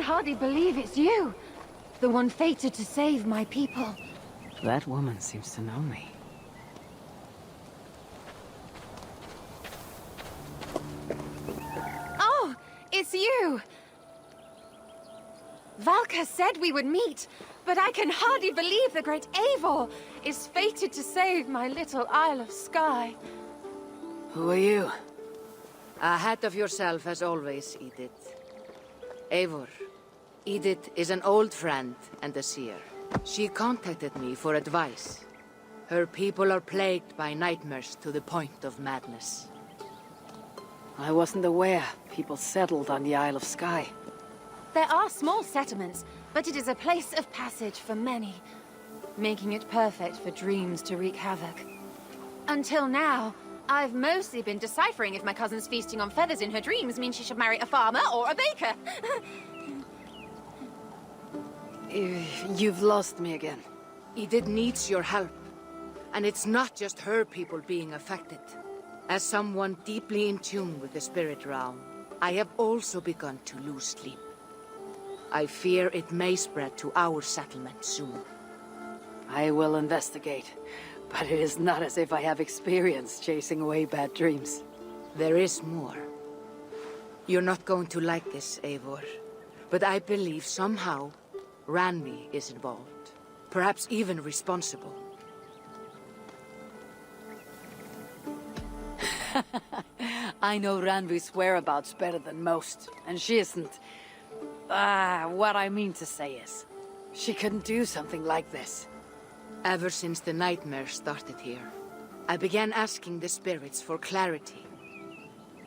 hardly believe it's you. The one fated to save my people. That woman seems to know me. Oh, it's you! Valka said we would meet, but I can hardly believe the great Eivor is fated to save my little Isle of Skye. Who are you? Ahead of yourself as always, Edyt. Eivor. Edyt is an old friend and a seer. She contacted me for advice. Her people are plagued by nightmares to the point of madness. I wasn't aware people settled on the Isle of Skye. There are small settlements, but it is a place of passage for many, making it perfect for dreams to wreak havoc. Until now, I've mostly been deciphering if my cousin's feasting on feathers in her dreams means she should marry a farmer or a baker. You've lost me again. Edyt needs your help. And it's not just her people being affected. As someone deeply in tune with the spirit realm, I have also begun to lose sleep. I fear it may spread to our settlement soon. I will investigate, but it is not as if I have experience chasing away bad dreams. There is more. You're not going to like this, Eivor, but I believe somehow Randvi is involved. Perhaps even responsible. I know Randvi's whereabouts better than most, and she isn't... what I mean to say is, she couldn't do something like this. Ever since the nightmare started here, I began asking the spirits for clarity,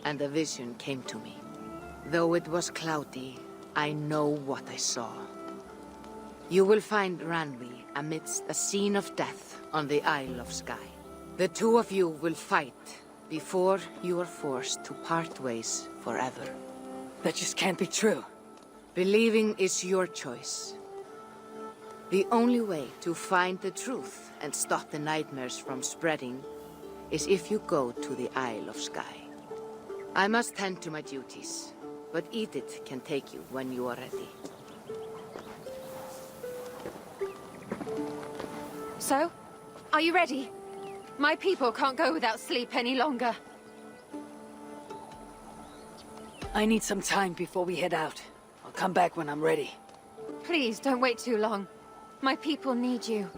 and a vision came to me. Though it was cloudy, I know what I saw. You will find Randvi amidst a scene of death on the Isle of Skye. The two of you will fight before you are forced to part ways forever. That just can't be true. Believing is your choice. The only way to find the truth and stop the nightmares from spreading is if you go to the Isle of Skye. I must tend to my duties, but Edyt can take you when you are ready. So, are you ready? My people can't go without sleep any longer. I need some time before we head out. I'll come back when I'm ready. Please, don't wait too long. My people need you.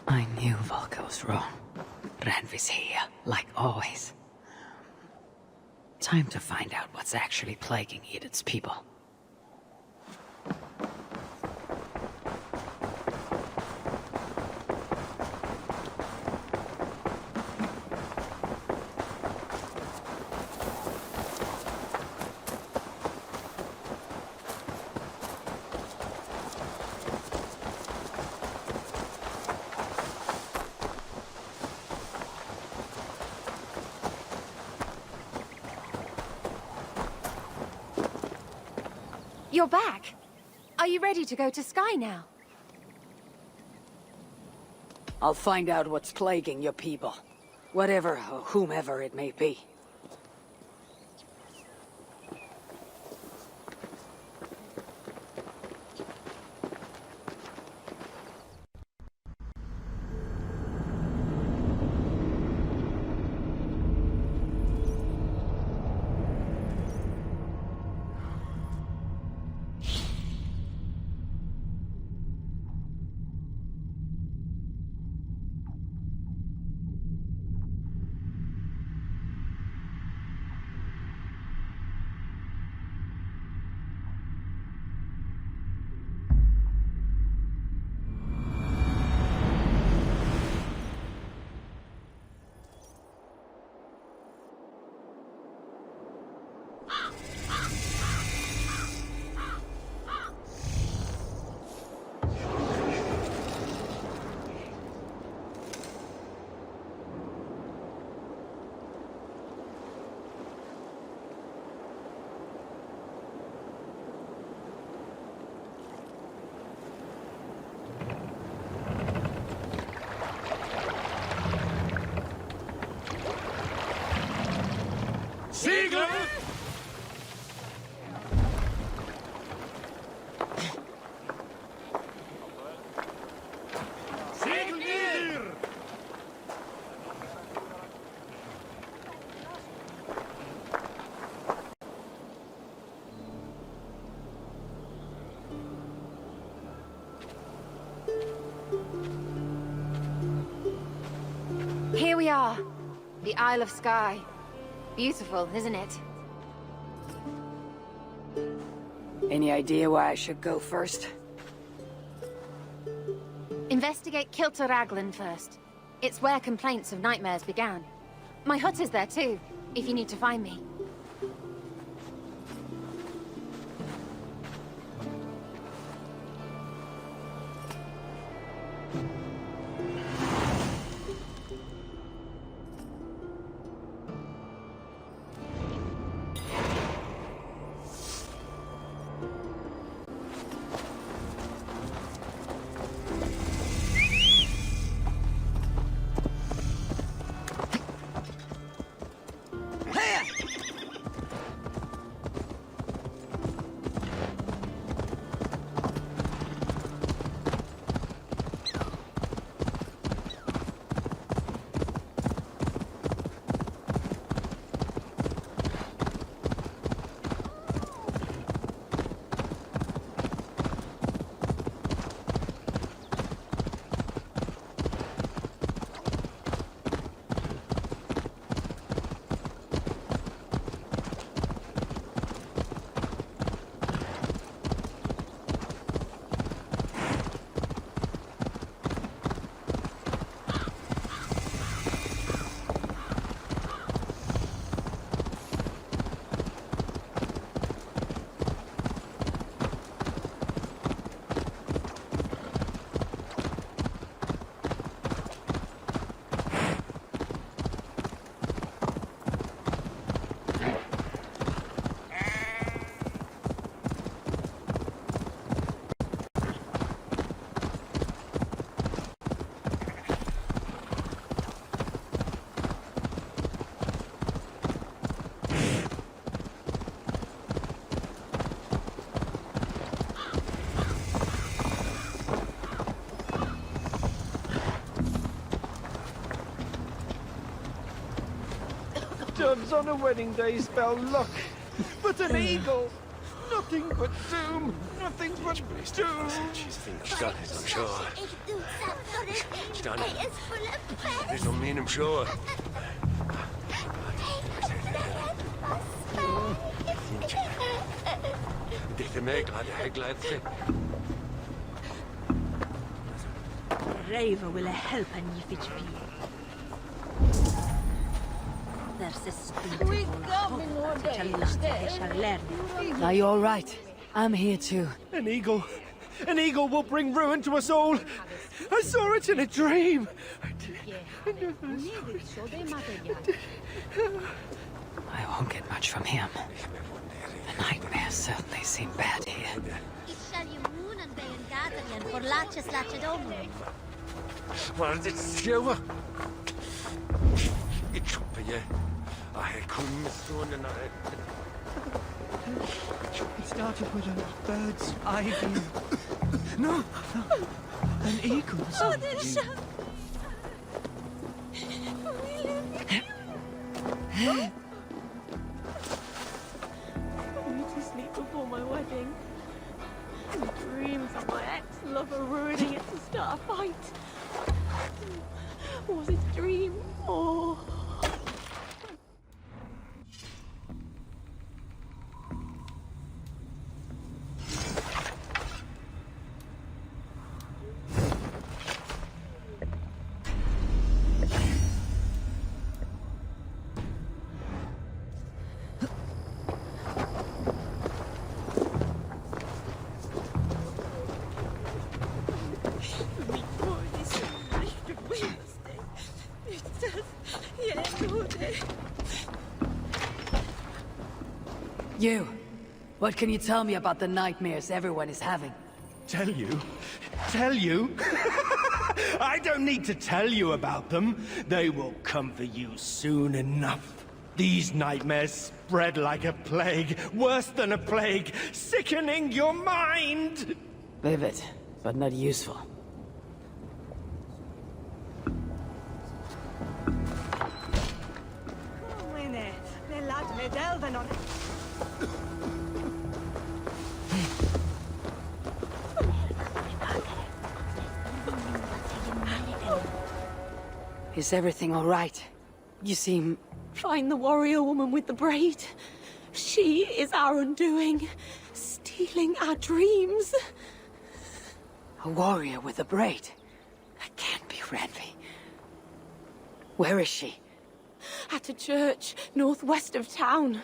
I knew Valka was wrong. Randvi's here, like always. Time to find out what's actually plaguing Edyt's people. You're back. Are you ready to go to Skye now? I'll find out what's plaguing your people. Whatever or whomever it may be. Here we are. The Isle of Skye. Beautiful, isn't it? Any idea where I should go first? Investigate Kilter Raglan first. It's where complaints of nightmares began. My hut is there too, if you need to find me. Doves on a wedding day spell luck, but an eagle, nothing but doom, nothing but doom. She's done it, I'm sure. She's done it. There's no mean, I'm sure. Dichte mig glad til. Rave will help and if it be. There's a spirit shall learn. Now you're right. I'm here too. An eagle will bring ruin to us all. I saw it in a dream. I won't get much from him. The nightmares certainly seem bad here. Var det sjøve? Jeg tror jeg. I couldn't miss one and It started with a bird's eye view. No, an eagle's eye view. I need to sleep before my wedding. Dreams of my ex-lover ruining it to start a fight. Was it a dream or... You! What can you tell me about the nightmares everyone is having? Tell you? Tell you? I don't need to tell you about them. They will come for you soon enough. These nightmares spread like a plague, worse than a plague, sickening your mind! Vivid, but not useful. Is everything all right? You seem... Find the warrior woman with the braid. She is our undoing, stealing our dreams. a warrior with a braid. That can't be Randvi. Where is she? At a church northwest of town.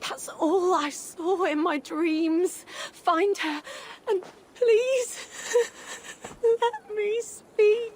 That's all I saw in my dreams. Find her, and please, let me speak.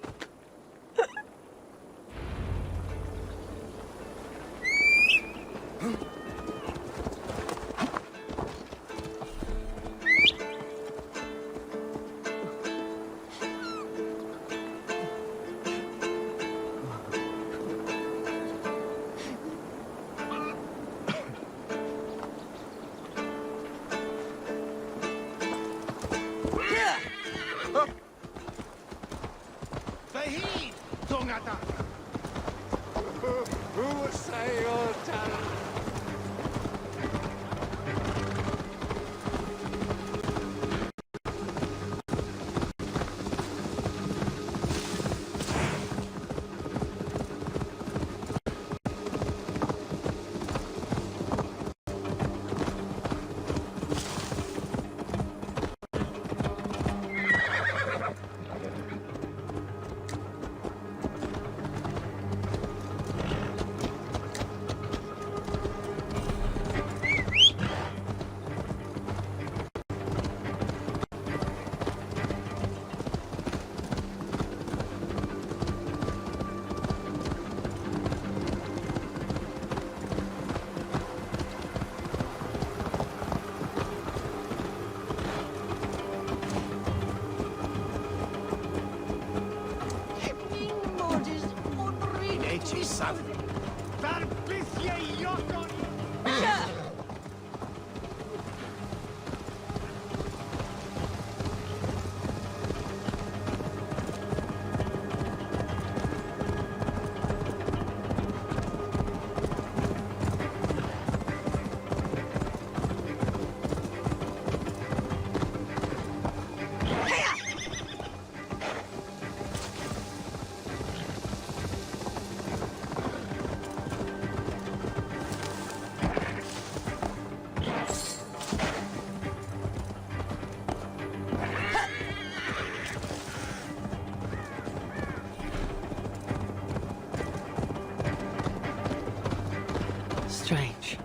Strange.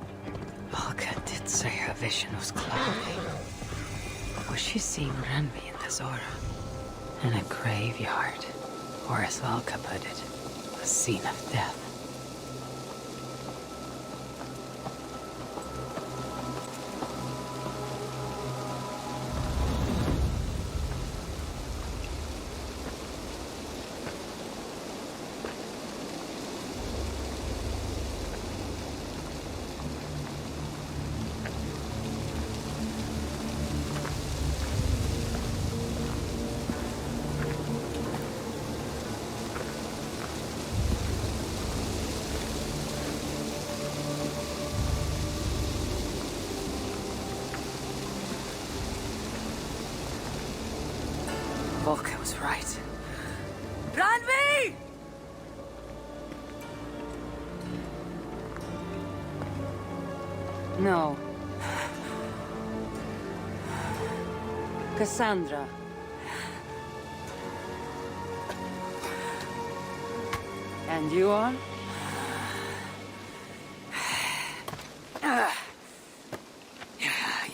Valka did say her vision was cloudy. Was she seeing Randvi in this aura? In a graveyard, or as Valka put it, a scene of death. Valka was right. Randvi! No. Kassandra. And you are?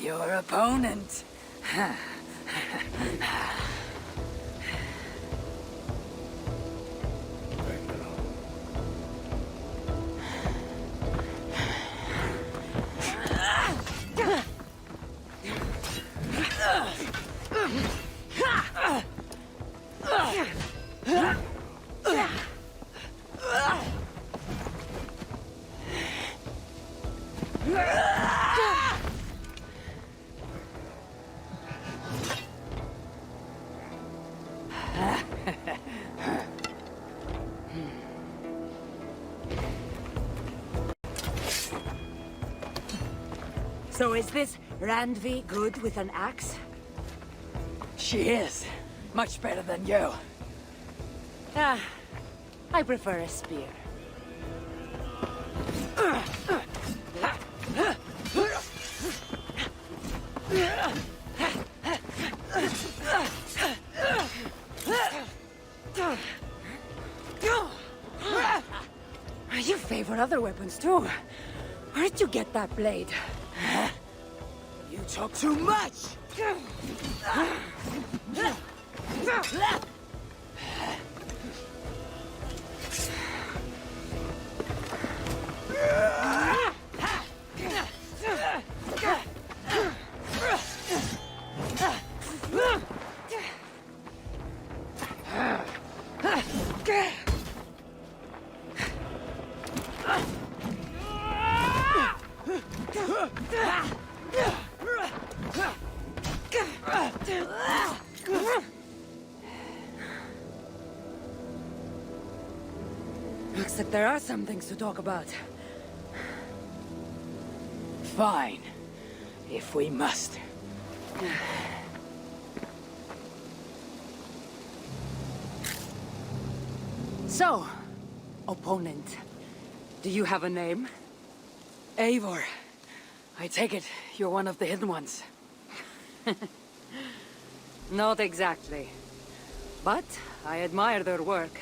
Your opponent. So is this Randvi good with an axe? She is. Much better than you. Ah, I prefer a spear. You favor other weapons too. Where did you get that blade? You talk too much! Looks like there are some things to talk about. Fine. If we must. So, opponent, do you have a name? Eivor, I take it you're one of the hidden ones. Not exactly. But I admire their work.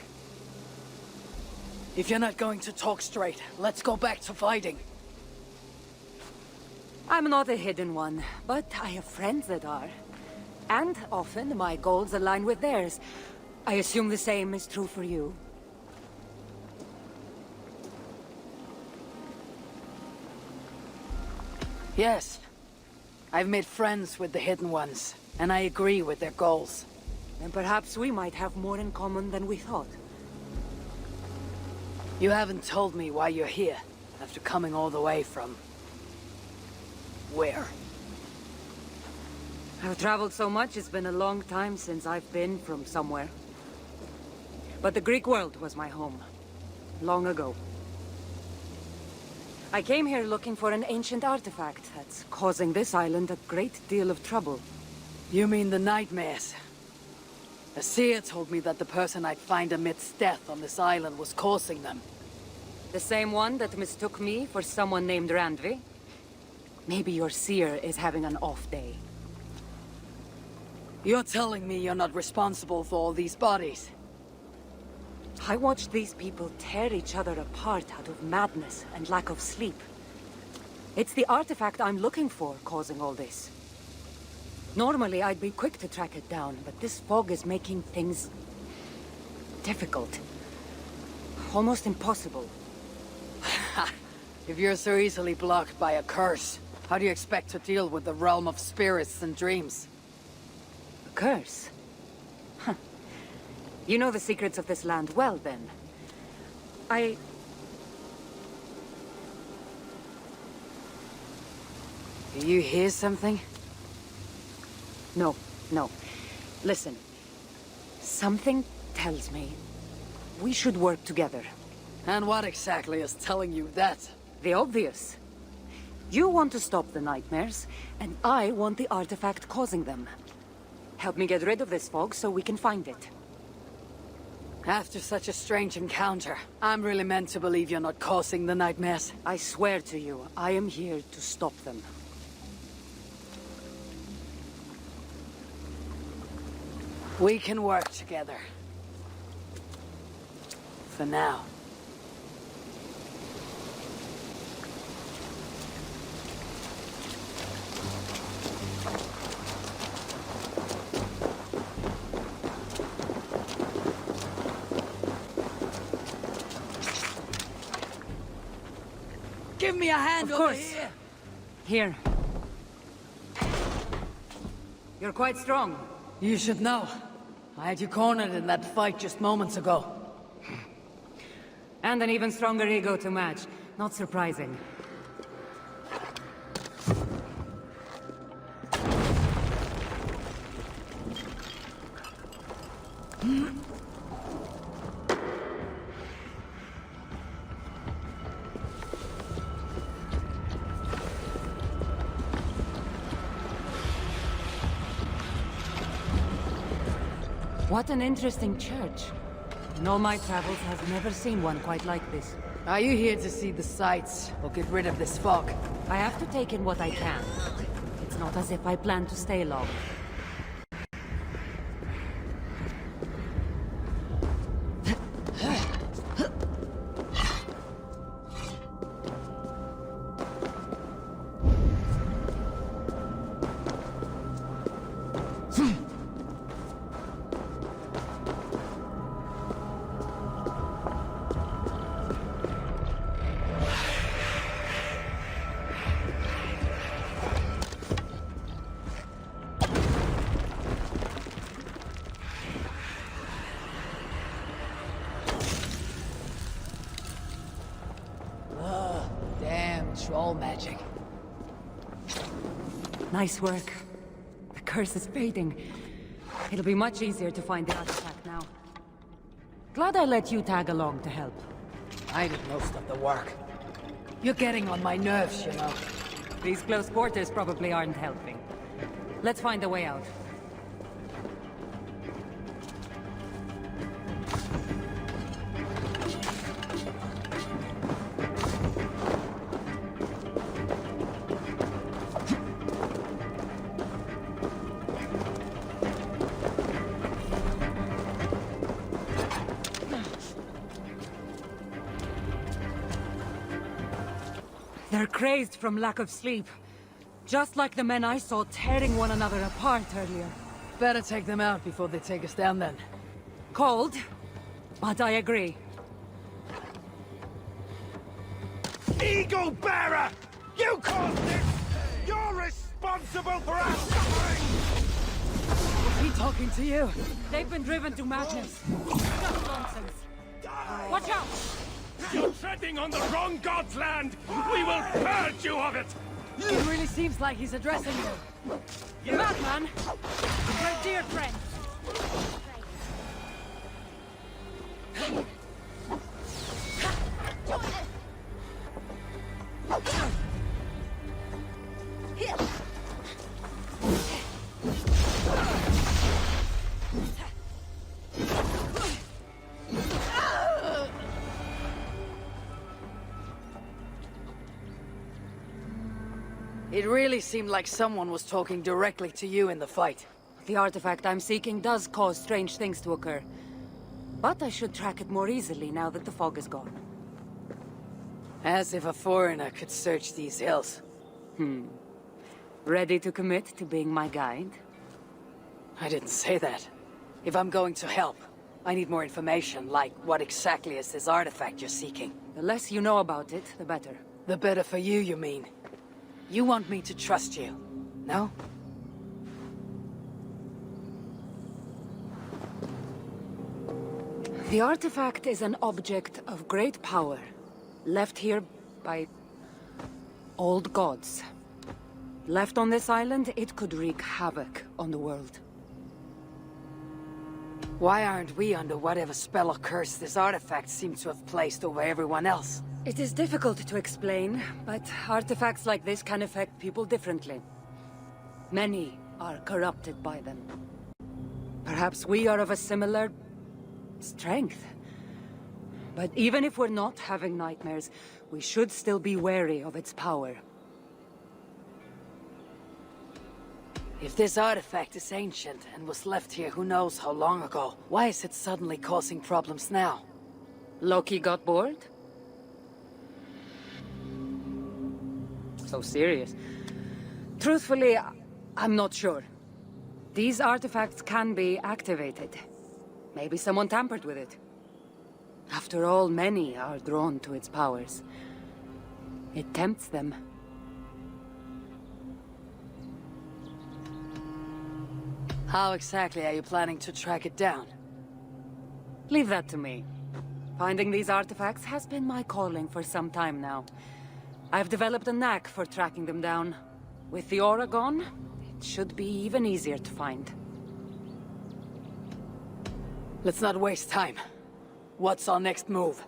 If you're not going to talk straight, let's go back to fighting. I'm not a hidden one, but I have friends that are. And often my goals align with theirs. I assume the same is true for you. Yes. I've made friends with the hidden ones, and I agree with their goals. Then perhaps we might have more in common than we thought. You haven't told me why you're here, after coming all the way from... where? I've traveled so much, it's been a long time since I've been from somewhere. But the Greek world was my home. Long ago. I came here looking for an ancient artifact that's causing this island a great deal of trouble. You mean the nightmares? A seer told me that the person I'd find amidst death on this island was causing them. The same one that mistook me for someone named Randvi? Maybe your seer is having an off day. You're telling me you're not responsible for all these bodies? I watched these people tear each other apart out of madness and lack of sleep. It's the artifact I'm looking for causing all this. Normally, I'd be quick to track it down, but this fog is making things... difficult. Almost impossible. If you're so easily blocked by a curse, how do you expect to deal with the realm of spirits and dreams? A curse? Huh. You know the secrets of this land well, then. Do you hear something? No. Listen. Something tells me we should work together. And what exactly is telling you that? The obvious. You want to stop the nightmares, and I want the artifact causing them. Help me get rid of this fog so we can find it. After such a strange encounter, I'm really meant to believe you're not causing the nightmares. I swear to you, I am here to stop them. We can work together. For now. Give me a hand over here! Here. You're quite strong. You should know. I had you cornered in that fight just moments ago. And an even stronger ego to match. Not surprising. What an interesting church. In all my travels, I've never seen one quite like this. Are you here to see the sights, or get rid of this fog? I have to take in what I can. It's not as if I plan to stay long. Troll magic. Nice work. The curse is fading. It'll be much easier to find the artifact now. Glad I let you tag along to help. I did most of the work. You're getting on my nerves, you know. These close quarters probably aren't helping. Let's find a way out. They're crazed from lack of sleep. Just like the men I saw tearing one another apart earlier. Better take them out before they take us down then. Cold, but I agree. Eagle Bearer! You caused this! You're responsible for our suffering! Was he talking to you? They've been driven to madness. Just nonsense. Watch out! You're treading on the wrong god's land! We will purge you of it! It really seems like he's addressing you. Madman! My dear friend! It really seemed like someone was talking directly to you in the fight. The artifact I'm seeking does cause strange things to occur. But I should track it more easily now that the fog is gone. As if a foreigner could search these hills. Ready to commit to being my guide? I didn't say that. If I'm going to help, I need more information, like what exactly is this artifact you're seeking? The less you know about it, the better. The better for you, you mean? You want me to trust you, no? The artifact is an object of great power, left here by old gods. Left on this island, it could wreak havoc on the world. Why aren't we under whatever spell or curse this artifact seems to have placed over everyone else? It is difficult to explain, but artifacts like this can affect people differently. Many are corrupted by them. Perhaps we are of a similar strength. But even if we're not having nightmares, we should still be wary of its power. If this artifact is ancient and was left here who knows how long ago, why is it suddenly causing problems now? Loki got bored? So serious. Truthfully, I'm not sure. These artifacts can be activated. Maybe someone tampered with it. After all, many are drawn to its powers. It tempts them. How exactly are you planning to track it down? Leave that to me. Finding these artifacts has been my calling for some time now. I've developed a knack for tracking them down. With the aura gone, it should be even easier to find. Let's not waste time. What's our next move?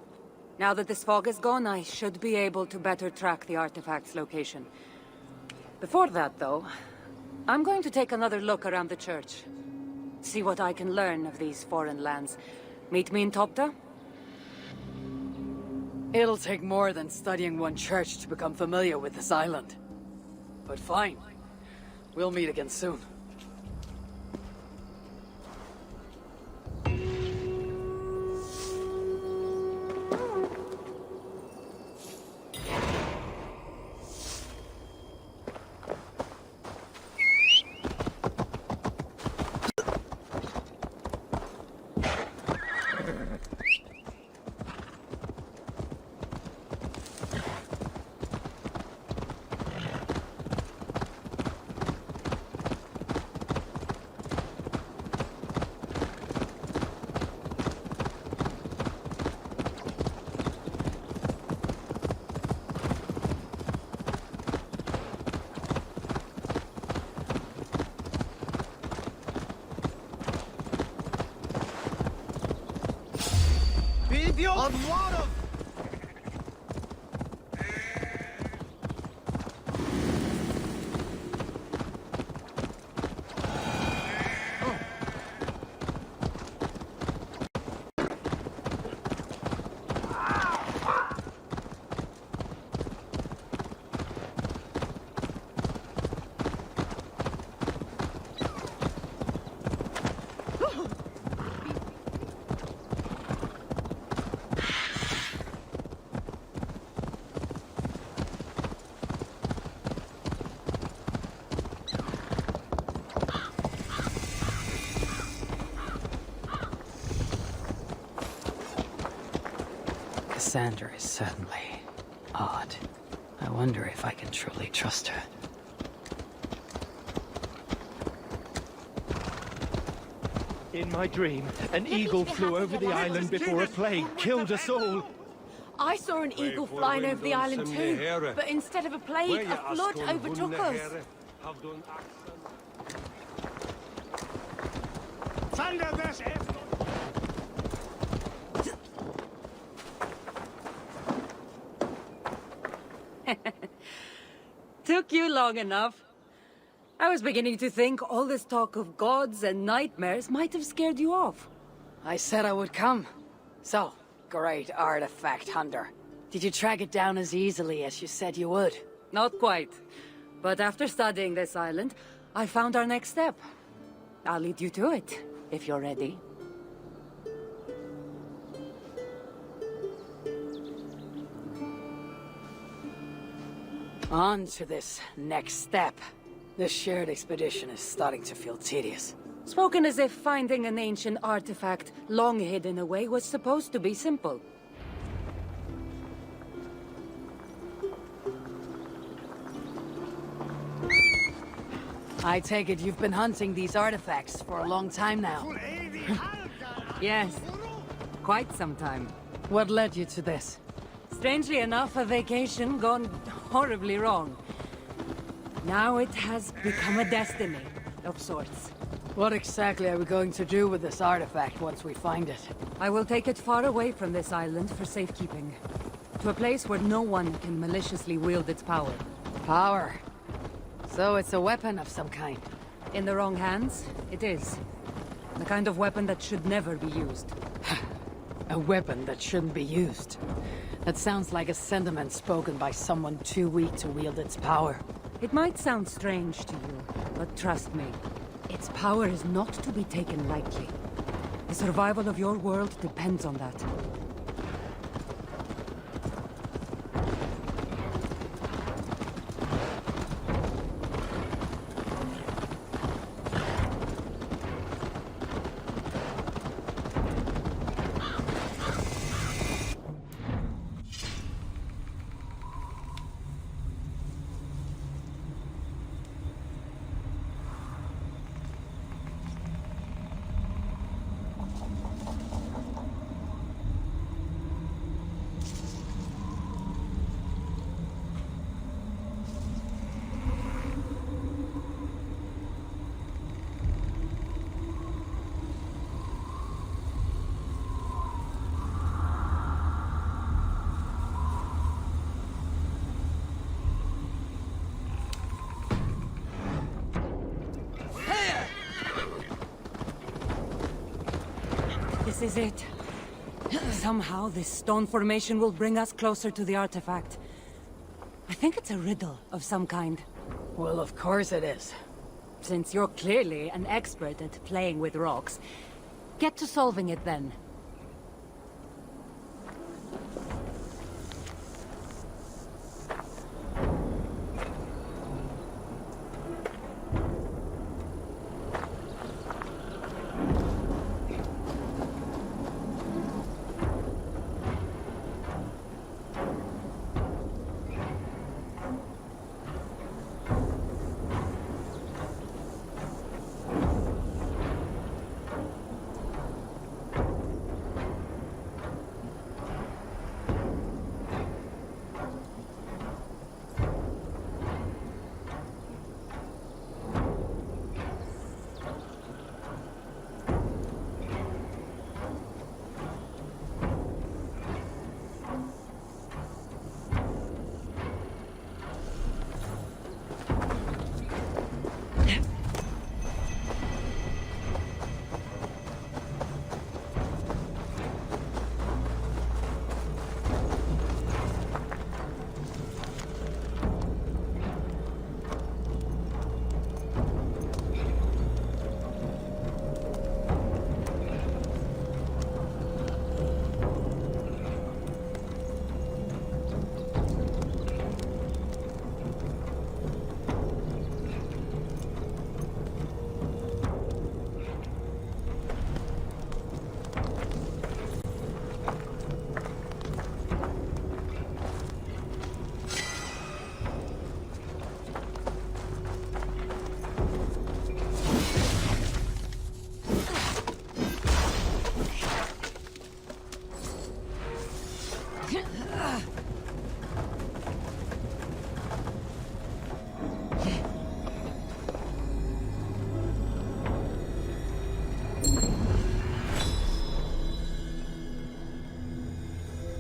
Now that this fog is gone, I should be able to better track the artifact's location. Before that, though, I'm going to take another look around the church. See what I can learn of these foreign lands. Meet me in Topta? It'll take more than studying one church to become familiar with this island. But fine. We'll meet again soon. On water! Kassandra is certainly odd. I wonder if I can truly trust her. In my dream, an eagle flew over the island before a plague killed us all. I saw an eagle flying over the island too, but instead of a plague, a flood overtook us. Took you long enough. I was beginning to think all this talk of gods and nightmares might have scared you off. I said I would come. So, great artifact hunter. Did you track it down as easily as you said you would? Not quite. But after studying this island, I found our next step. I'll lead you to it, if you're ready. On to this next step. This shared expedition is starting to feel tedious. Spoken as if finding an ancient artifact long hidden away was supposed to be simple. I take it you've been hunting these artifacts for a long time now. Yes, quite some time. What led you to this? Strangely enough, a vacation gone horribly wrong. Now it has become a destiny, of sorts. What exactly are we going to do with this artifact once we find it? I will take it far away from this island for safekeeping. To a place where no one can maliciously wield its power. Power. So it's a weapon of some kind. In the wrong hands, it is. The kind of weapon that should never be used. A weapon that shouldn't be used. That sounds like a sentiment spoken by someone too weak to wield its power. It might sound strange to you, but trust me, its power is not to be taken lightly. The survival of your world depends on that. this is it. Somehow this stone formation will bring us closer to the artifact. I think it's a riddle of some kind. Well, of course it is. Since you're clearly an expert at playing with rocks, get to solving it then.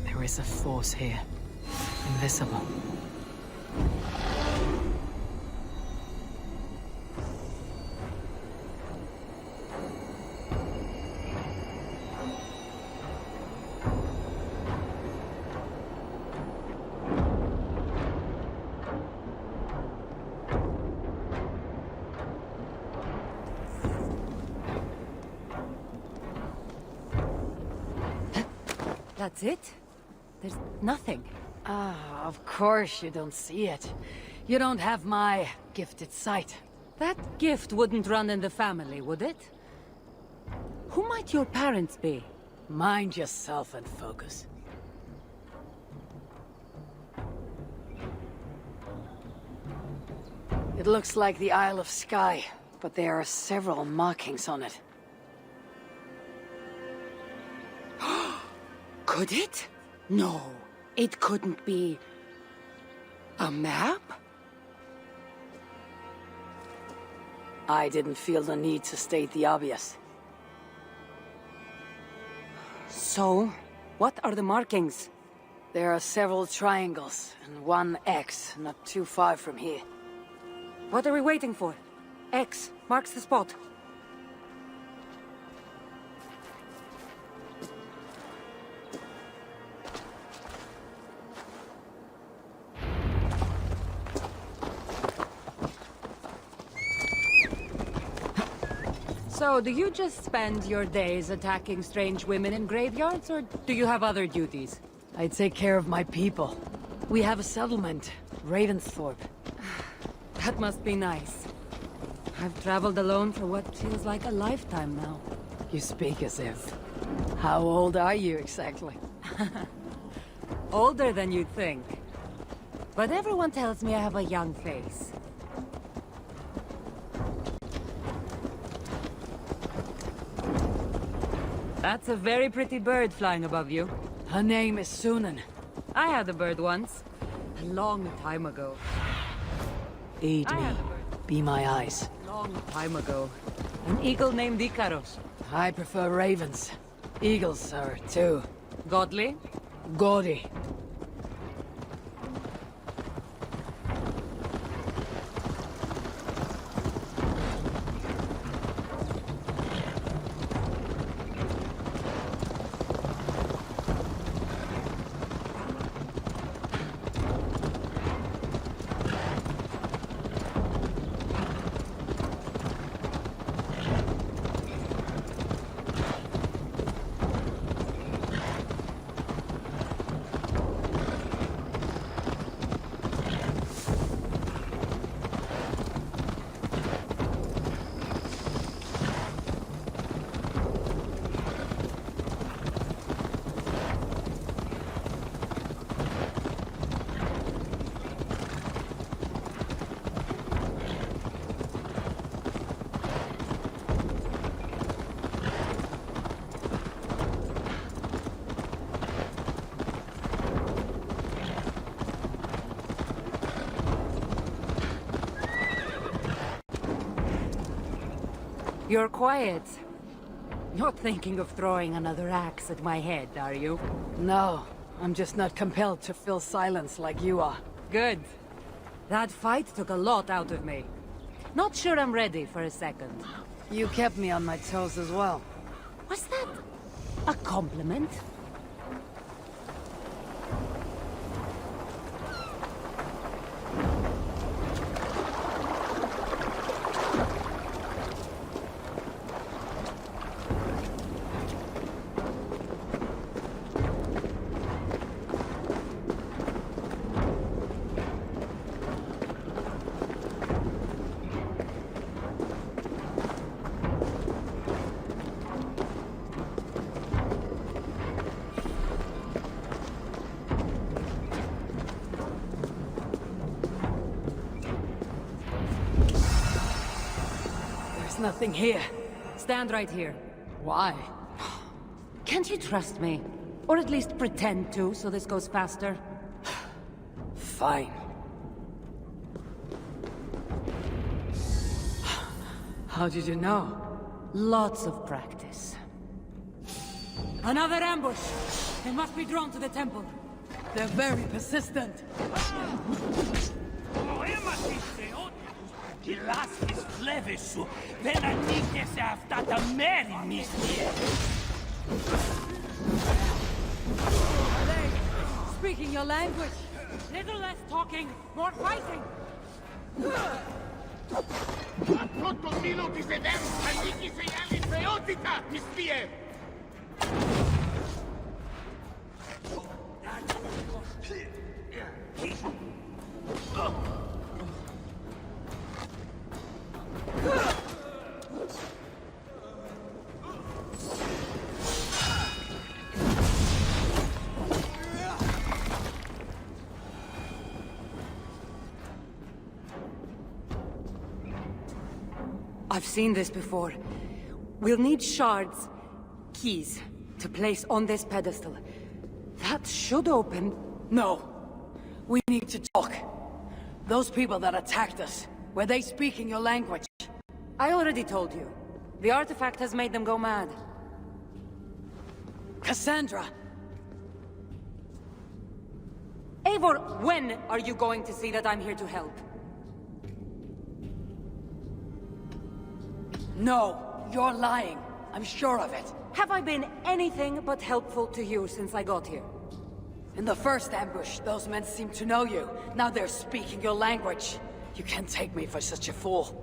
There is a force here. Invisible. That's it? There's nothing. Ah, of course you don't see it. You don't have my gifted sight. That gift wouldn't run in the family, would it? Who might your parents be? Mind yourself and focus. It looks like the Isle of Skye, but there are several markings on it. Could it? No, it couldn't be. A map? I didn't feel the need to state the obvious. So, what are the markings? There are several triangles and one X not too far from here. What are we waiting for? X marks the spot. So, do you just spend your days attacking strange women in graveyards, or do you have other duties? I take care of my people. We have a settlement, Ravensthorpe. That must be nice. I've traveled alone for what feels like a lifetime now. You speak as if. How old are you exactly? Older than you'd think. But everyone tells me I have a young face. That's a very pretty bird flying above you. Her name is Sunan. I had a bird once. A long time ago. Aid I me. had a bird. Be my eyes. Long time ago. An eagle named Icaros. I prefer ravens. Eagles are too. Godly? Gaudy. You're quiet. Not thinking of throwing another axe at my head, are you? No, I'm just not compelled to fill silence like you are. Good. That fight took a lot out of me. Not sure I'm ready for a second. You kept me on my toes as well. Was that a compliment? There's nothing here. Stand right here. Why? Can't you trust me? Or at least pretend to, so this goes faster? Fine. How did you know? Lots of practice. Another ambush! They must be drawn to the temple. They're very persistent. Are they speaking your language? Little less talking, more fighting! I've seen this before. We'll need shards, keys, to place on this pedestal. That should open... No. We need to talk. Those people that attacked us, were they speaking your language? I already told you. The artifact has made them go mad. Kassandra! Eivor, when are you going to see that I'm here to help? No, you're lying. I'm sure of it. Have I been anything but helpful to you since I got here? In the first ambush, those men seemed to know you. Now they're speaking your language. You can't take me for such a fool.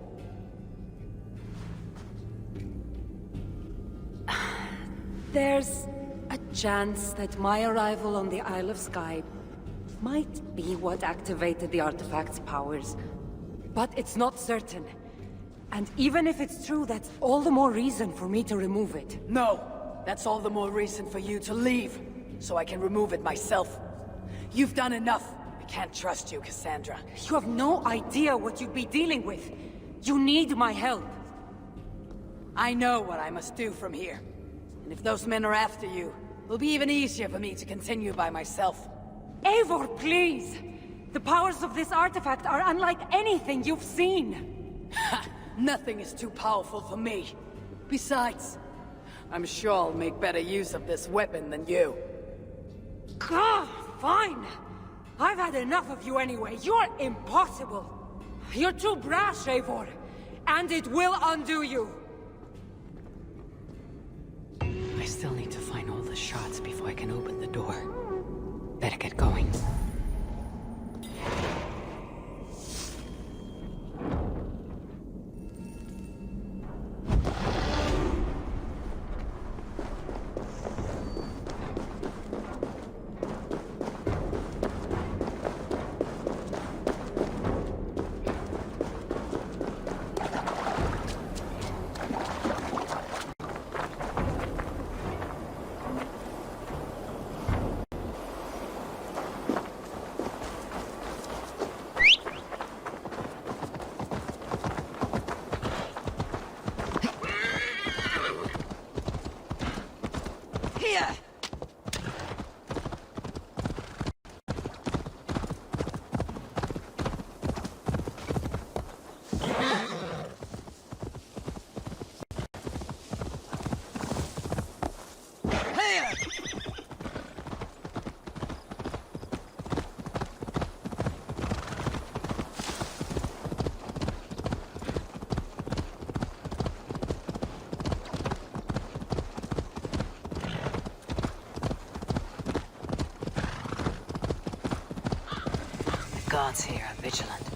There's a chance that my arrival on the Isle of Skye might be what activated the artifact's powers. But it's not certain. And even if it's true, that's all the more reason for me to remove it. No! That's all the more reason for you to leave, so I can remove it myself. You've done enough. I can't trust you, Kassandra. You have no idea what you'd be dealing with. You need my help. I know what I must do from here. And if those men are after you, it'll be even easier for me to continue by myself. Eivor, please! The powers of this artifact are unlike anything you've seen. Ha! Nothing is too powerful for me. Besides, I'm sure I'll make better use of this weapon than you. Fine! I've had enough of you anyway. You're impossible. You're too brash, Eivor. And it will undo you. I still need to find all the shards before I can open the door. Better get going. gods here are vigilant.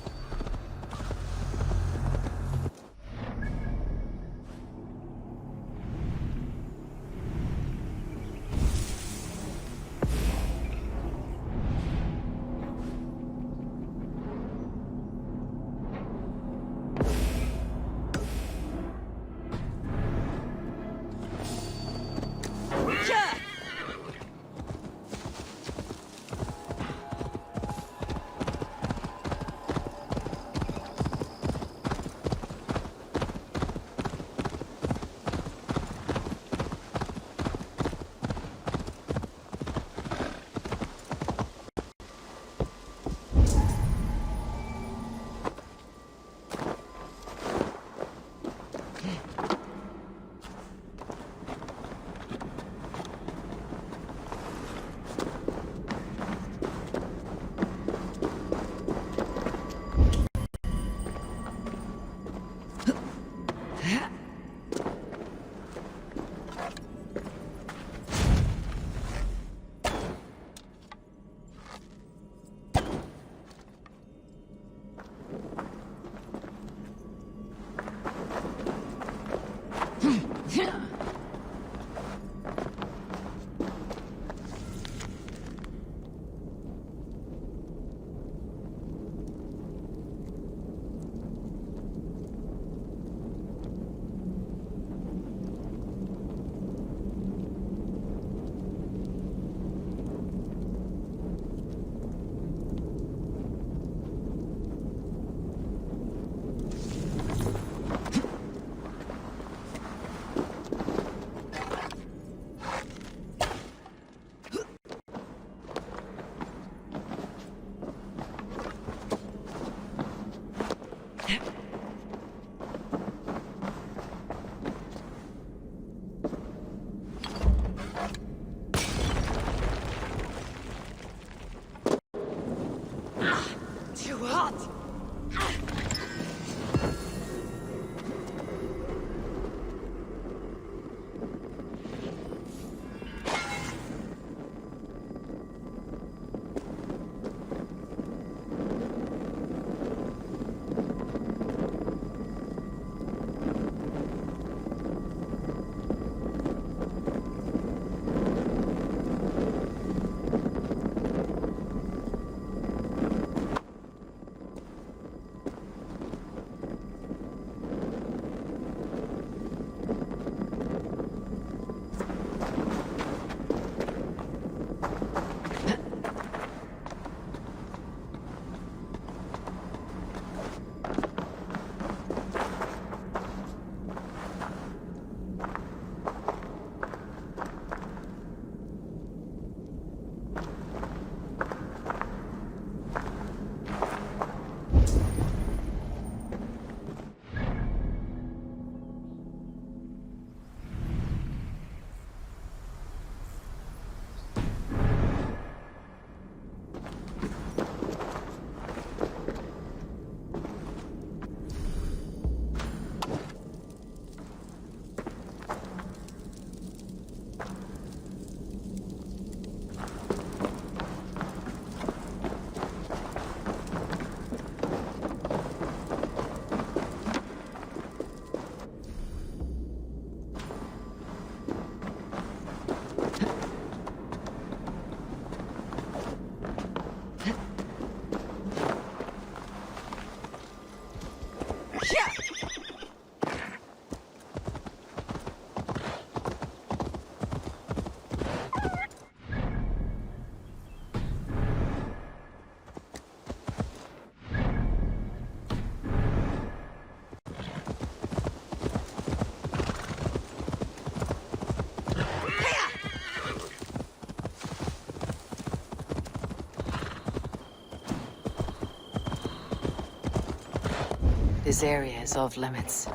This area is off limits.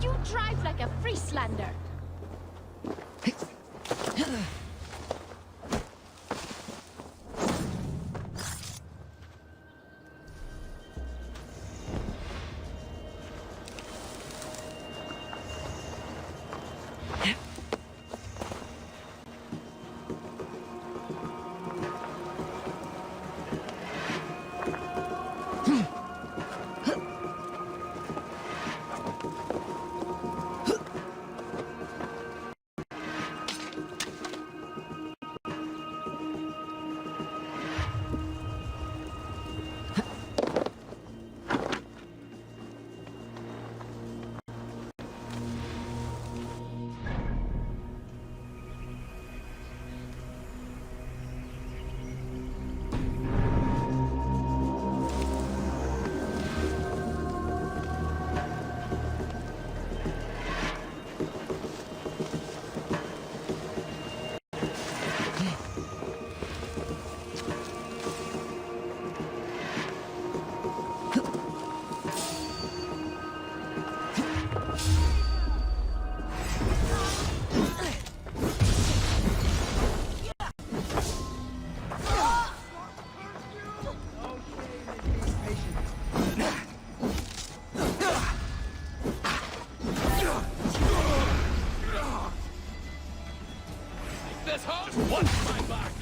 You drive like a Frieslander. Watch my back!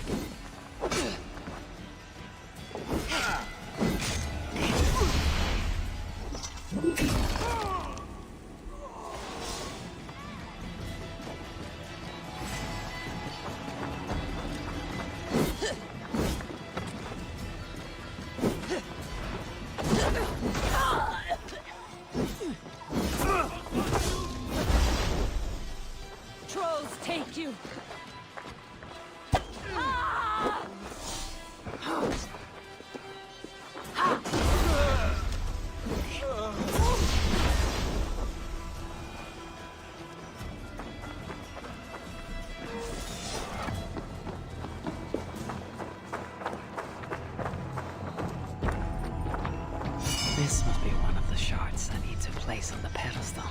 Trolls take you! This must be one of the shards that needs a place on the pedestal.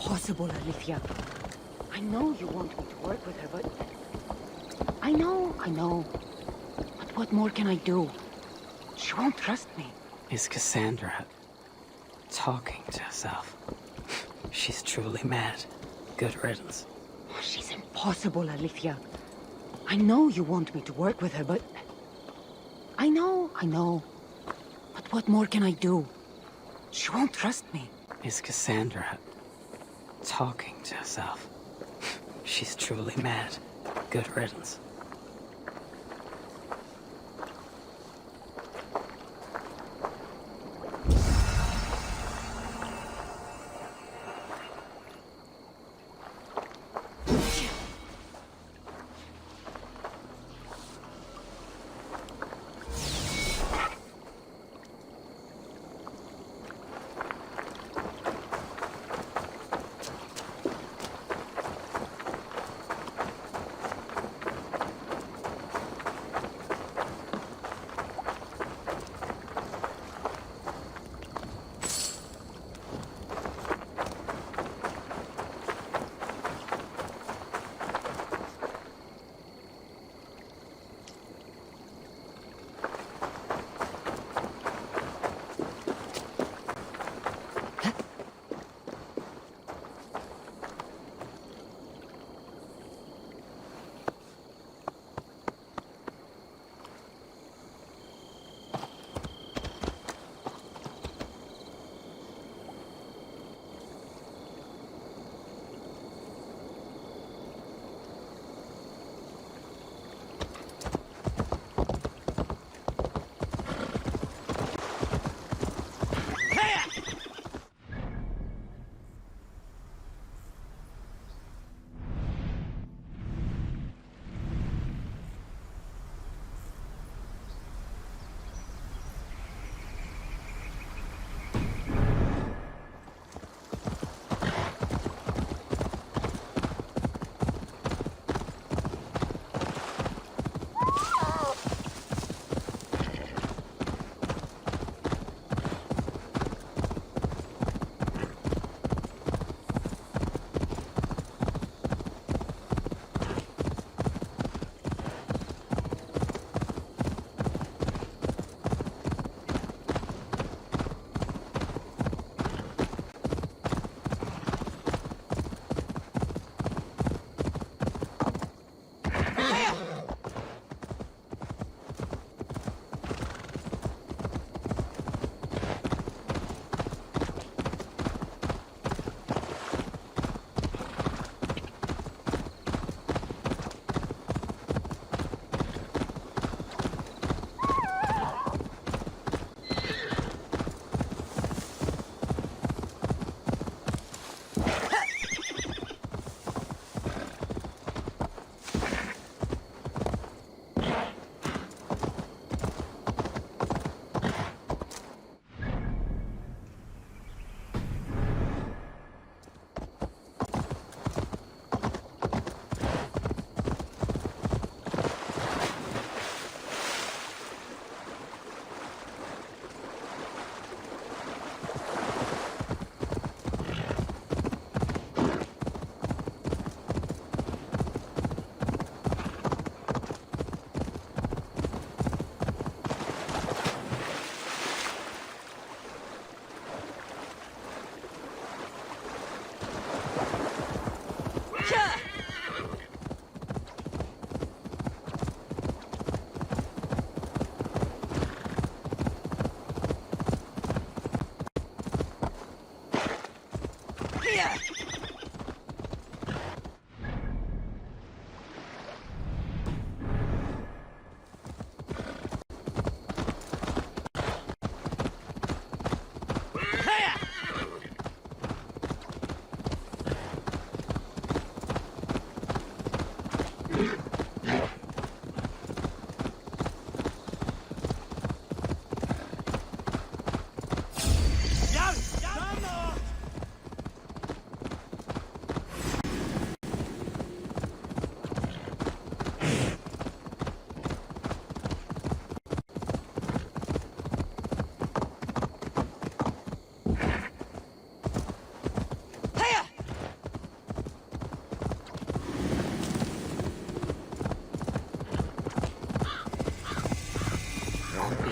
Impossible, Alethea. I know you want me to work with her, but... I know. But what more can I do? She won't trust me. Is Kassandra talking to herself? She's truly mad. Good riddance. She's impossible, Alethea. I know you want me to work with her, but... I know. But what more can I do? She won't trust me. Is Kassandra talking to herself? She's truly mad. Good riddance.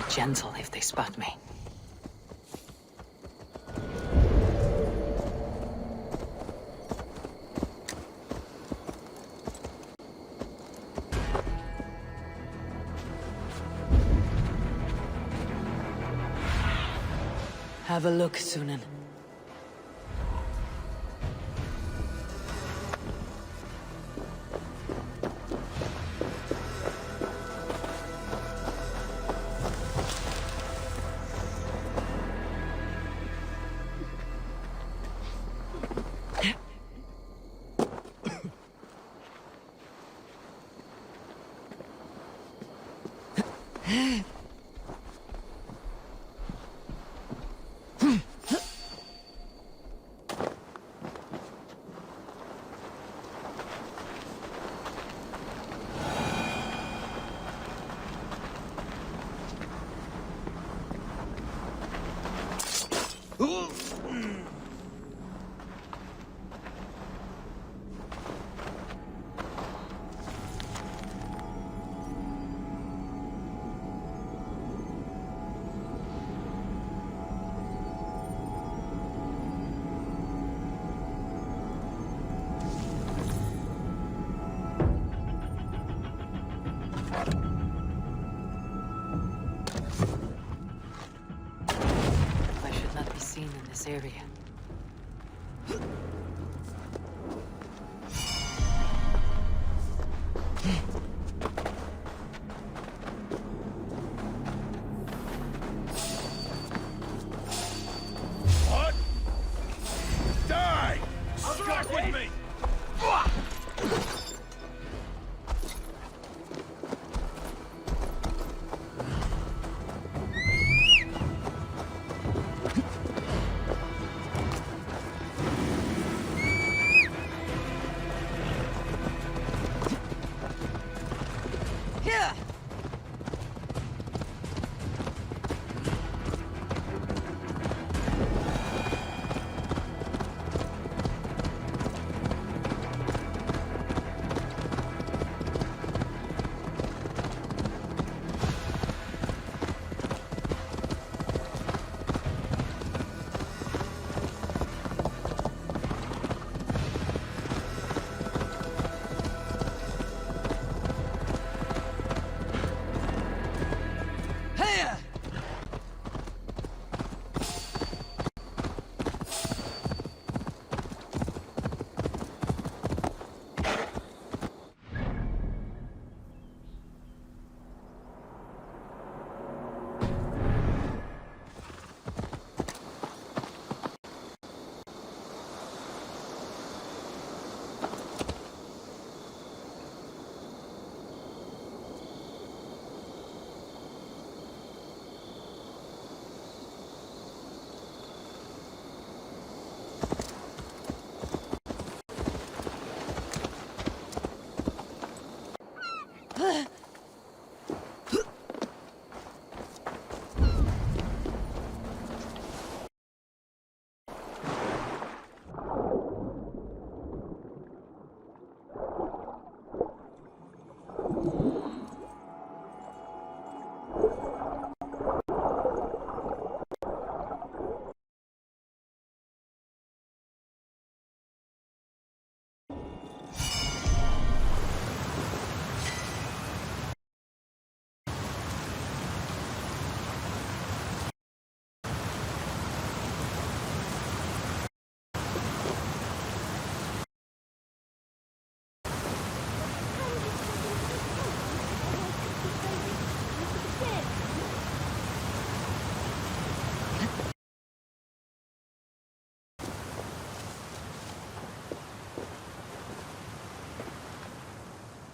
Gentle if they spot me. Have a look, Sunan. In this area. What? Die! Strike with me!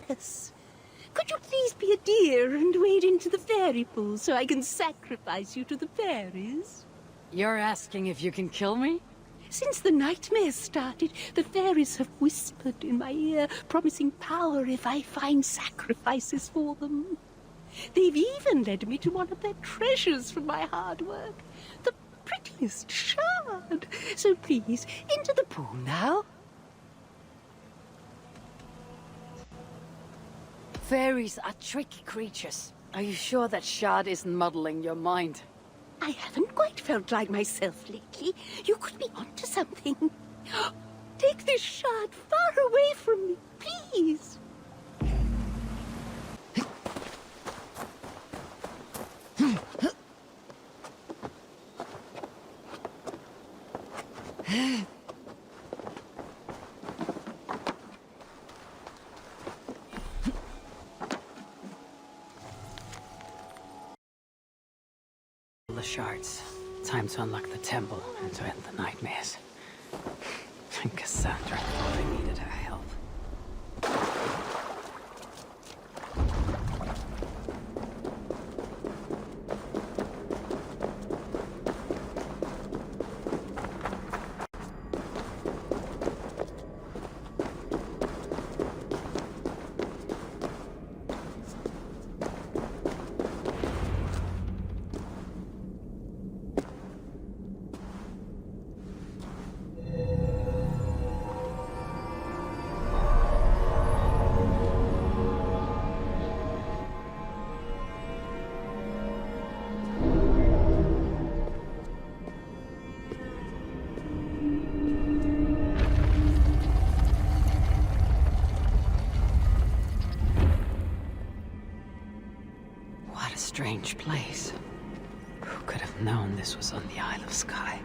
us. Could you please be a dear and wade into the fairy pool so I can sacrifice you to the fairies? You're asking if you can kill me? Since the nightmares started, the fairies have whispered in my ear, promising power if I find sacrifices for them. They've even led me to one of their treasures from my hard work, the prettiest shard. So please, into the pool now. Fairies are tricky creatures. Are you sure that shard isn't muddling your mind? I haven't quite felt like myself lately. You could be onto something. Take this shard far away from me, please. The shards. Time to unlock the temple and to end the nightmares. And Kassandra thought I needed her help. Strange place. Who could have known this was on the Isle of Skye?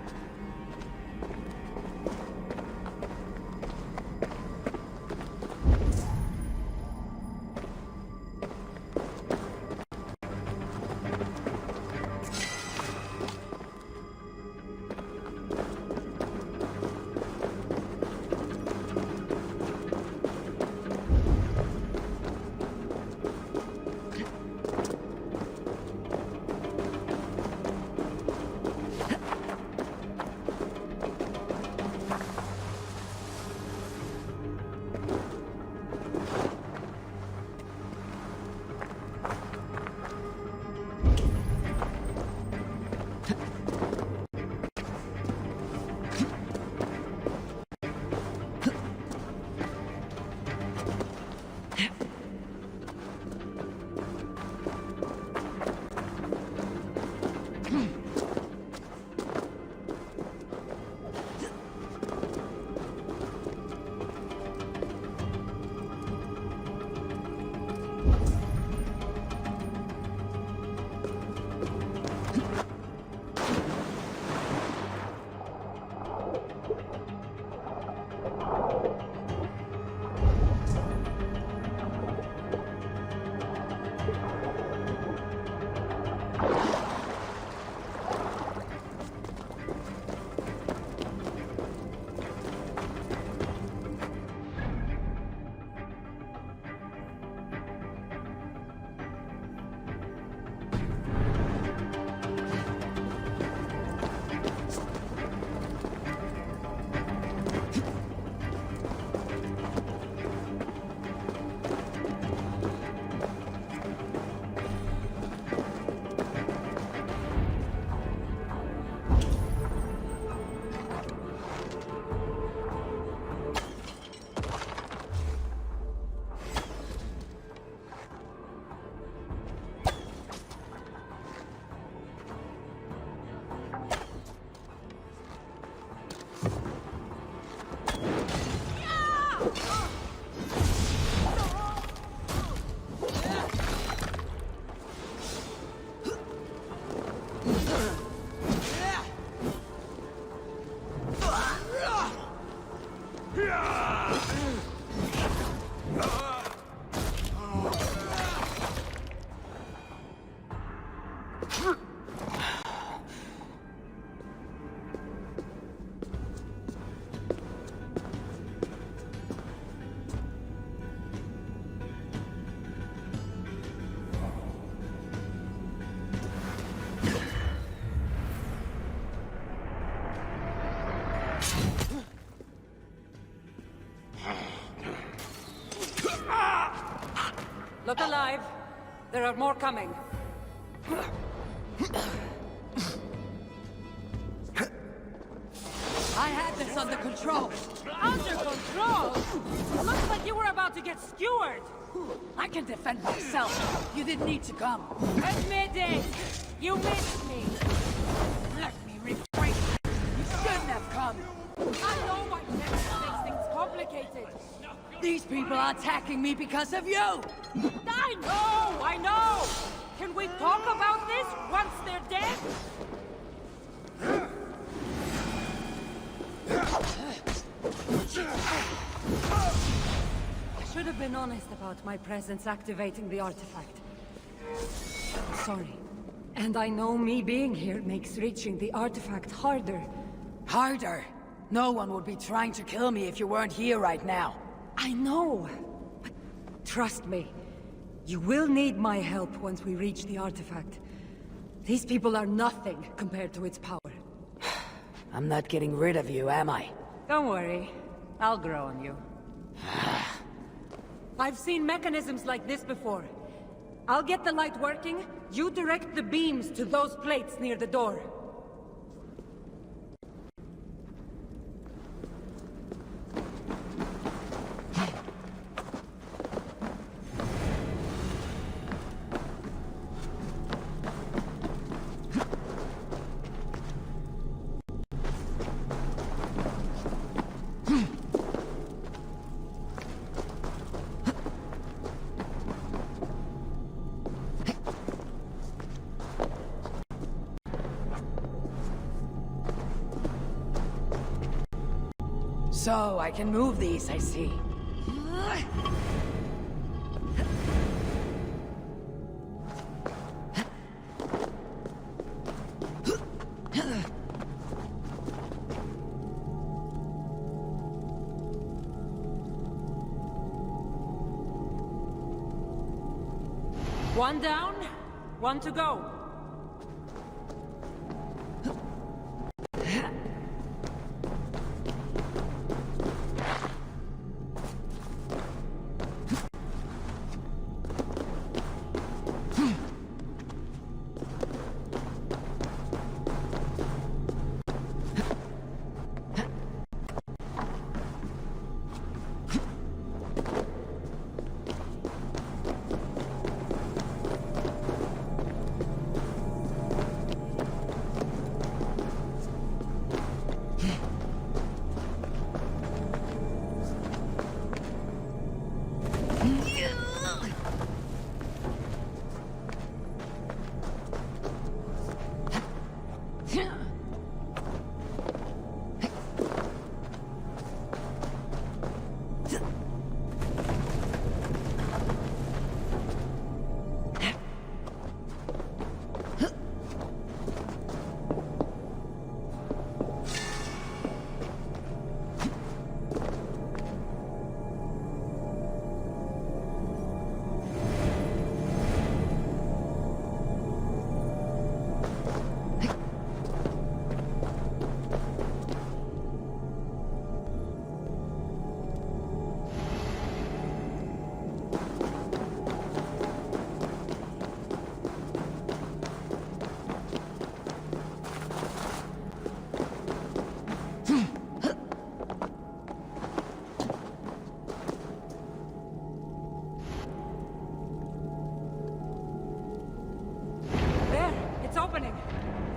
Look alive. There are more coming. I had this under control. Under control? Looks like you were about to get skewered. I can defend myself. You didn't need to come. Admit it. You missed me. Let me refrain. You shouldn't have come. I know why you never makes things complicated. These people are attacking me because of you! I know! Can we talk about this once they're dead? I should have been honest about my presence activating the artifact. Sorry. And I know me being here makes reaching the artifact harder. Harder? No one would be trying to kill me if you weren't here right now. I know. But trust me. You will need my help once we reach the artifact. These people are nothing compared to its power. I'm not getting rid of you, am I? Don't worry. I'll grow on you. I've seen mechanisms like this before. I'll get the light working. You direct the beams to those plates near the door. So, I can move these, I see. One down, one to go.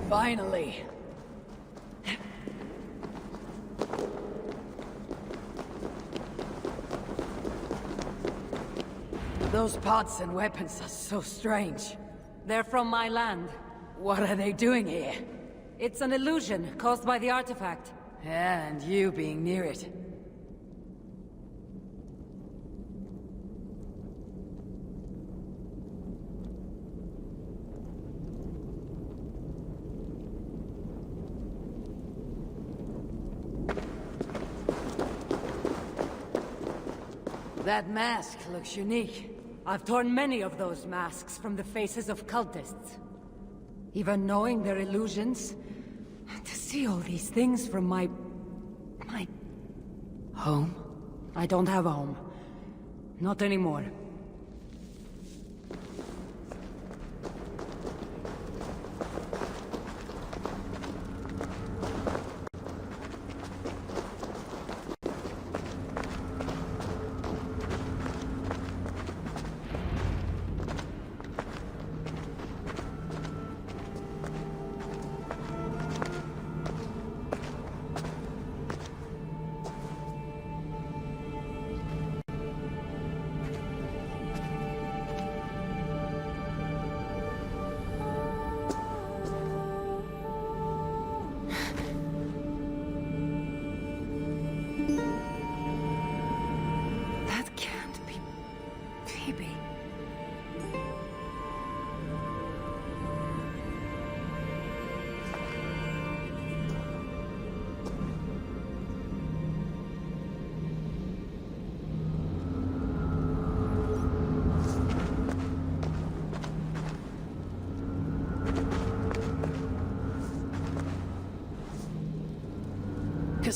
Finally. Those pods and weapons are so strange. They're from my land. What are they doing here? It's an illusion caused by the artifact. And you being near it. That mask looks unique. I've torn many of those masks from the faces of cultists. Even knowing they're illusions, to see all these things from my Home? I don't have a home. Not anymore.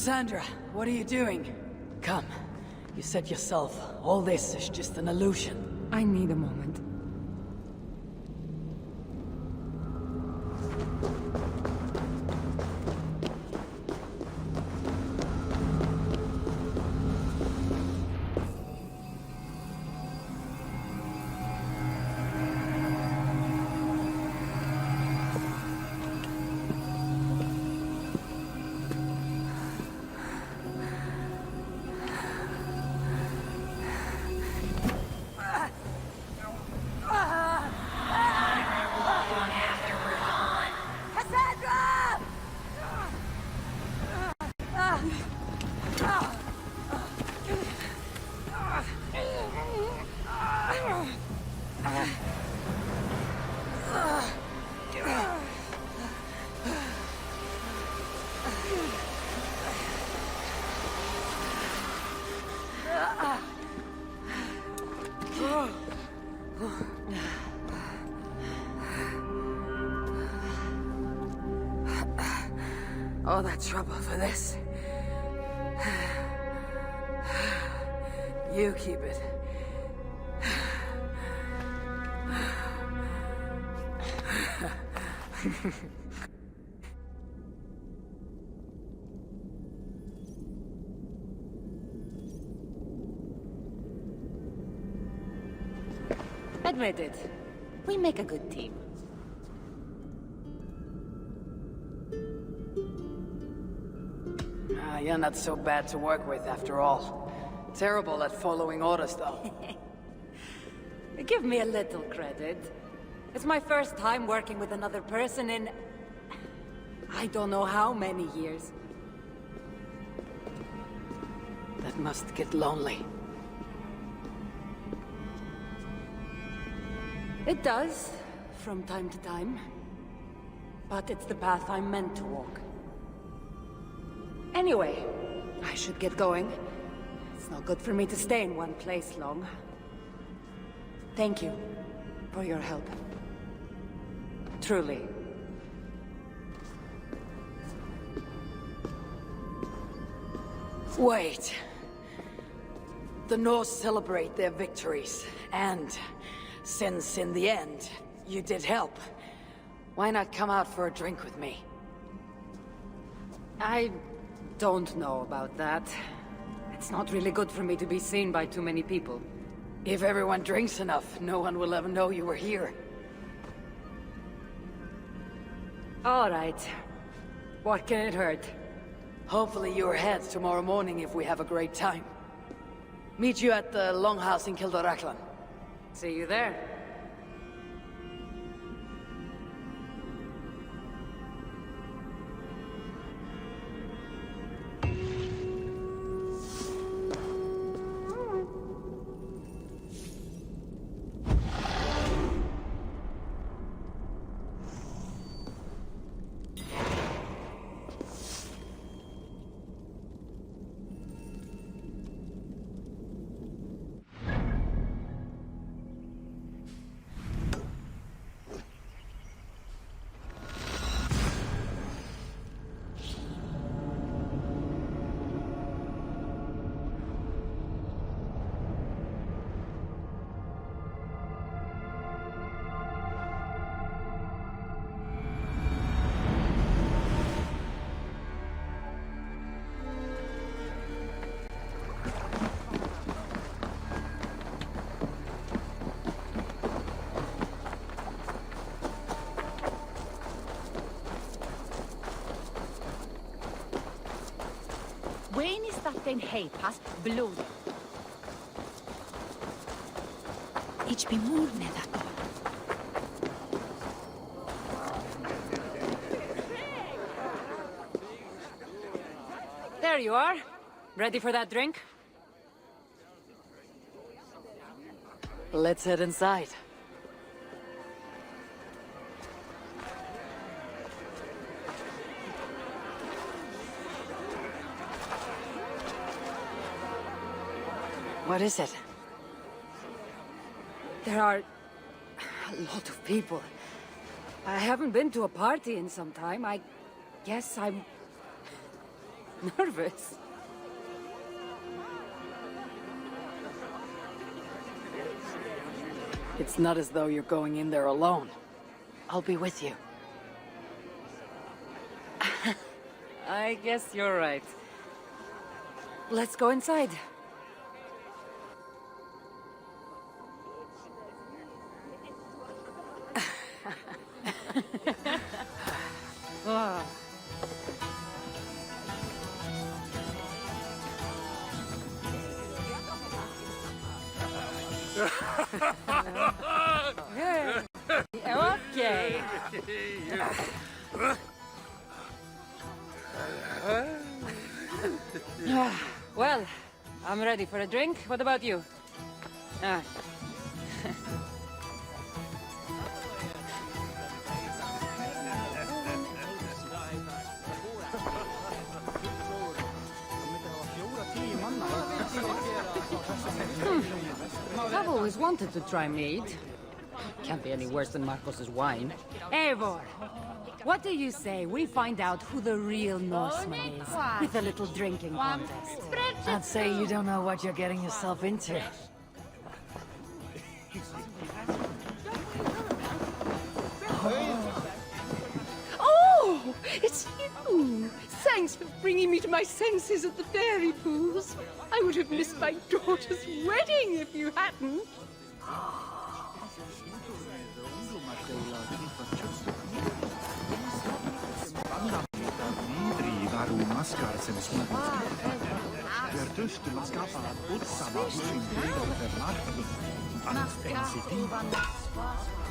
Kassandra, what are you doing? Come. You said yourself, all this is just an illusion. I need a moment. All that trouble for this. You keep it. Admit it. We make a good team. You're not so bad to work with after all. Terrible at following orders, though. Give me a little credit. It's my first time working with another person in... I don't know how many years. That must get lonely. It does, from time to time. But it's the path I'm meant to walk. Anyway, I should get going. It's not good for me to stay in one place long. Thank you for your help. Truly. Wait. The Norse celebrate their victories, and since in the end, you did help, why not come out for a drink with me? I don't know about that. It's not really good for me to be seen by too many people. If everyone drinks enough, no one will ever know you were here. All right. What can it hurt? Hopefully you're ahead tomorrow morning if we have a great time. Meet you at the Longhouse in Kildoraklan. See you there. When is that den hei pass blod? Ich bin morne that. There you are. Ready for that drink? Let's head inside. What is it? There are a lot of people. I haven't been to a party in some time. I guess I'm Nervous? It's not as though you're going in there alone. I'll be with you. I guess you're right. Let's go inside. Ah. Okay. Well, I'm ready for a drink. What about you? Ah. I've always wanted to try mead. Can't be any worse than Marcos's wine. Eivor, what do you say we find out who the real Norseman is with a little drinking contest? I'd say you don't know what you're getting yourself into. Oh, it's you! Thanks for bringing me to my senses at the fairy pools. I would have missed my daughter's wedding if you hadn't.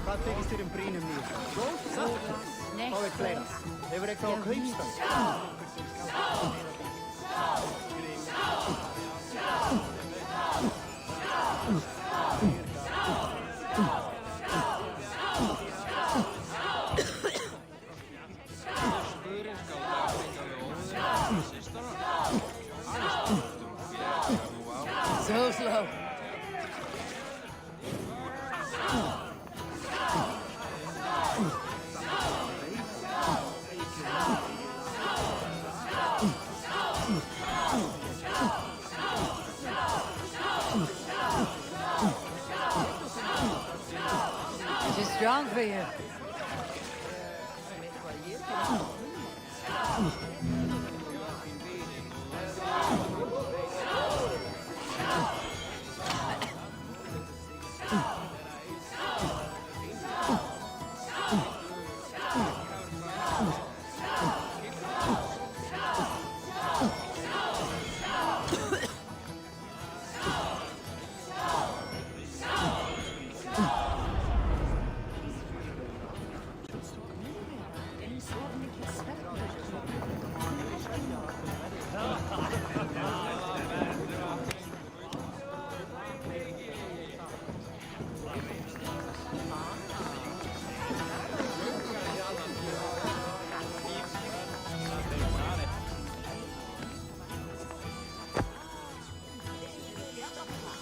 Hvað tekist þér brínum nýr? Fáðu fleira. Hefur eitthvað á kaupstað? So slow. Too strong for you.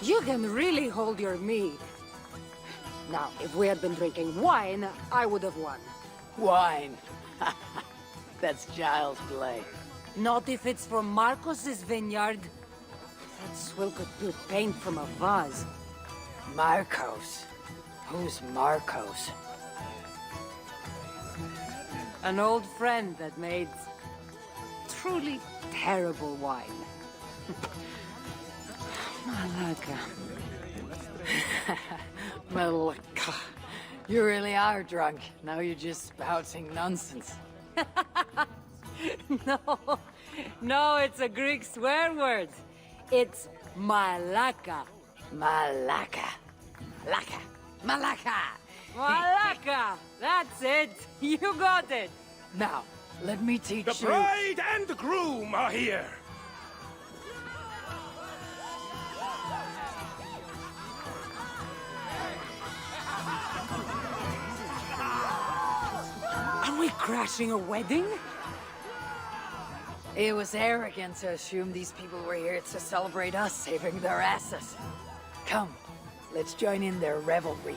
You can really hold your mead. Now, if we had been drinking wine, I would have won. Wine. That's child's play. Not if it's from Marcos's vineyard. That swill could build paint from a vase. Marcos? Who's Marcos? An old friend that made truly terrible wine. Malaka. Malaka. You really are drunk. Now you're just spouting nonsense. No, it's a Greek swear word. It's malaka. Malaka. Malaka. Malaka. Malaka! That's it! You got it! Now, let me teach The you... bride and the groom are here! Are we crashing a wedding? It was arrogant to assume these people were here to celebrate us saving their asses. Come, let's join in their revelry.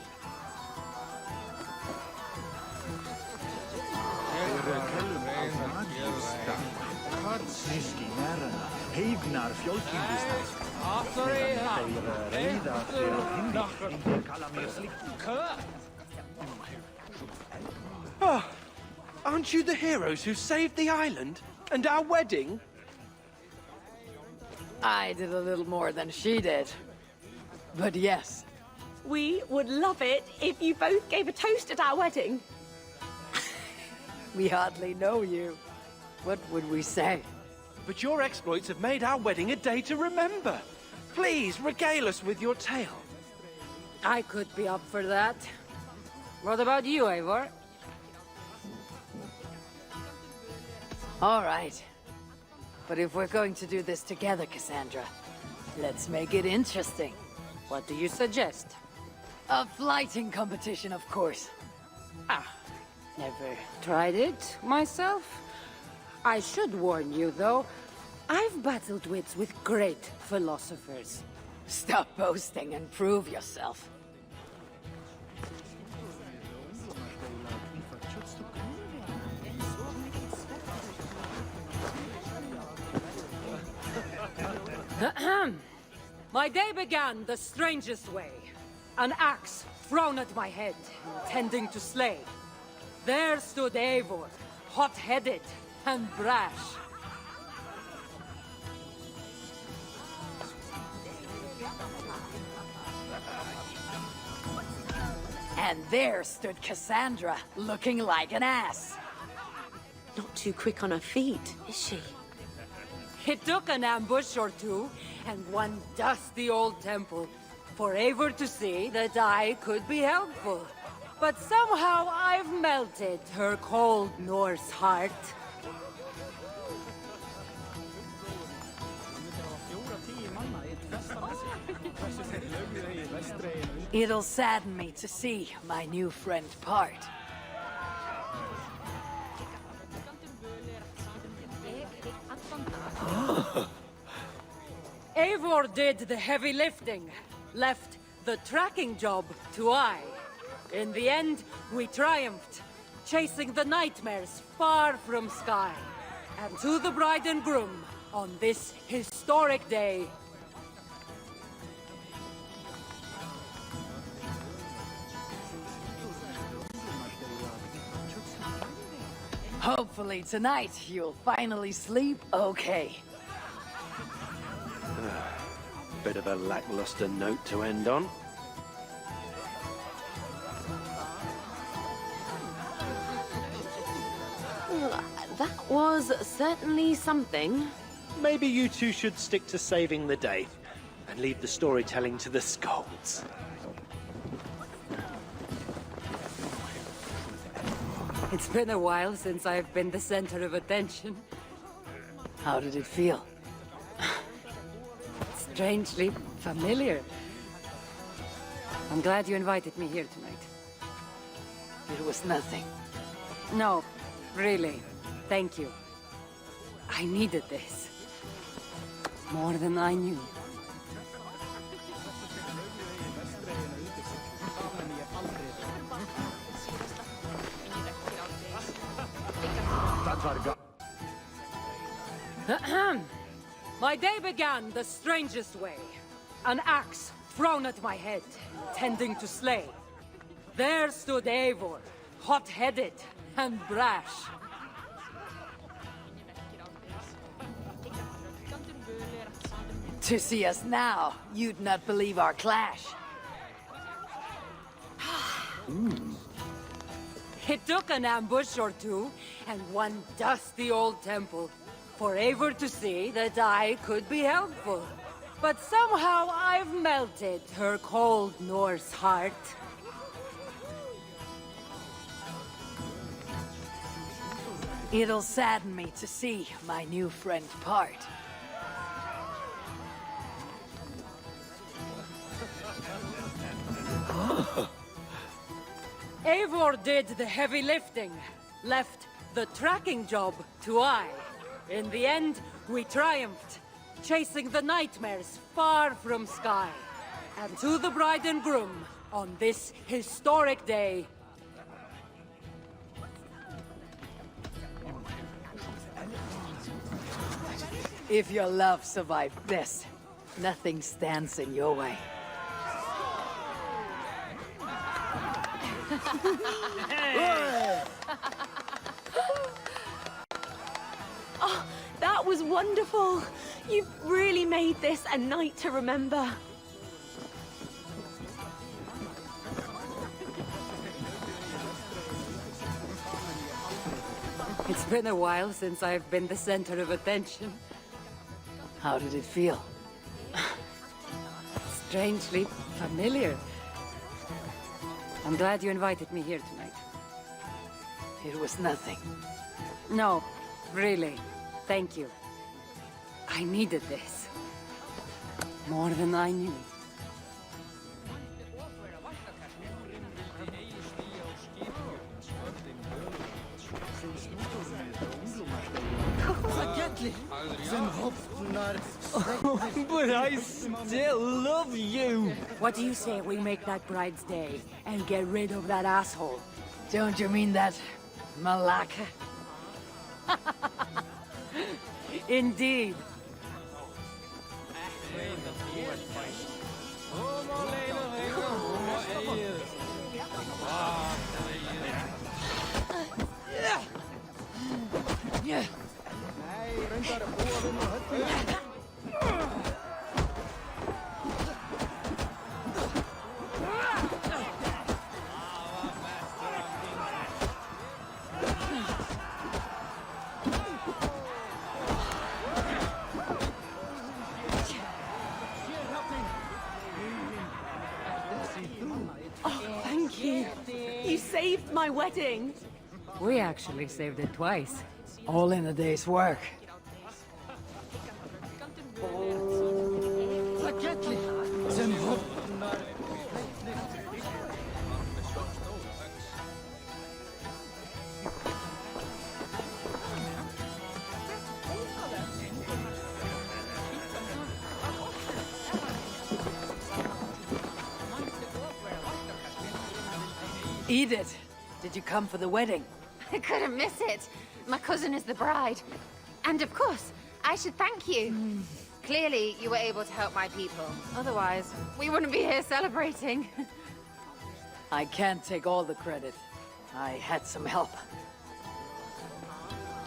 Kardsniski nära, heivnar fjolkindistas. Teillä reida siellä hindi kalamia slikki. Oh, aren't you the heroes who saved the island? And our wedding? I did a little more than she did. But yes. We would love it if you both gave a toast at our wedding. We hardly know you. What would we say? But your exploits have made our wedding a day to remember. Please, regale us with your tale. I could be up for that. What about you, Eivor? All right. But if we're going to do this together, Kassandra, let's make it interesting. What do you suggest? A flighting competition, of course. Never tried it myself. I should warn you, though. I've battled wits with great philosophers. Stop boasting and prove yourself. My day began the strangest way. An axe thrown at my head, intending to slay. There stood Eivor, hot-headed and brash. And there stood Kassandra, looking like an ass. Not too quick on her feet, is she? It took an ambush or two, and one dusty old temple, for Eivor to see that I could be helpful. But somehow I've melted her cold Norse heart. It'll sadden me to see my new friend part. Eivor did the heavy lifting, left the tracking job to I. In the end, we triumphed, chasing the nightmares far from Skye. And to the bride and groom, on this historic day, Hopefully tonight you'll finally sleep okay. Bit of a lackluster note to end on. That was certainly something. Maybe you two should stick to saving the day and leave the storytelling to the scolds. it's been a while since I've been the center of attention. How did it feel? Strangely familiar. I'm glad you invited me here tonight. It was nothing. No, really. Thank you. I needed this. More than I knew. My day began the strangest way. An axe thrown at my head, intending to slay. There stood Eivor, hot-headed and brash. To see us now, you'd not believe our clash. It took an ambush or two, and one dusty old temple, for Eivor to see that I could be helpful. But somehow I've melted her cold Norse heart. It'll sadden me to see my new friend part. Eivor did the heavy lifting, left the tracking job to I. In the end, we triumphed, chasing the nightmares far from Skye. And to the bride and groom, on this historic day, If your love survived this, nothing stands in your way. Oh, that was wonderful. You've really made this a night to remember. It's been a while since I've been the center of attention. How did it feel? Strangely familiar. I'm glad you invited me here tonight. It was nothing. No, really. Thank you. I needed this. More than I knew. But I still love you! What do you say we make that Bride's Day and get rid of that asshole? Don't you mean that, Malaka? Indeed. Oh, thank you. You saved my wedding. We actually saved it twice. All in a day's work. Edyt, did you come for the wedding? I couldn't miss it. My cousin is the bride. And of course, I should thank you. Clearly, you were able to help my people. Otherwise, we wouldn't be here celebrating. I can't take all the credit. I had some help.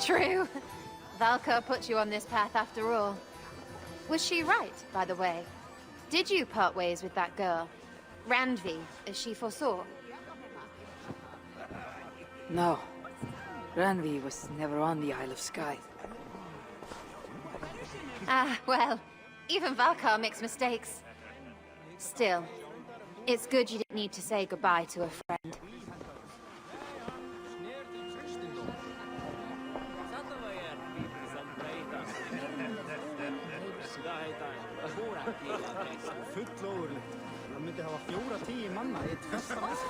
True. Valka put you on this path after all. Was she right, by the way? Did you part ways with that girl? Randvi, as she foresaw? No. Randvi was never on the Isle of Skye. Ah, well, even Valkar makes mistakes. Still, it's good you didn't need to say goodbye to a friend. Hann myndi hafa 4-10 manna í eitt festamass.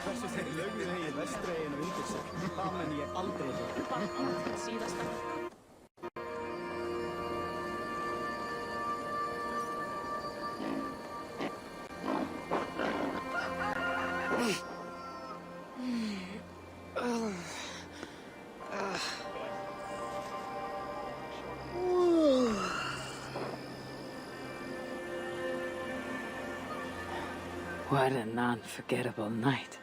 Hversu þeir lögðu hegi vestreginu undir sig. Það menn ég aldrei gera. What an unforgettable night.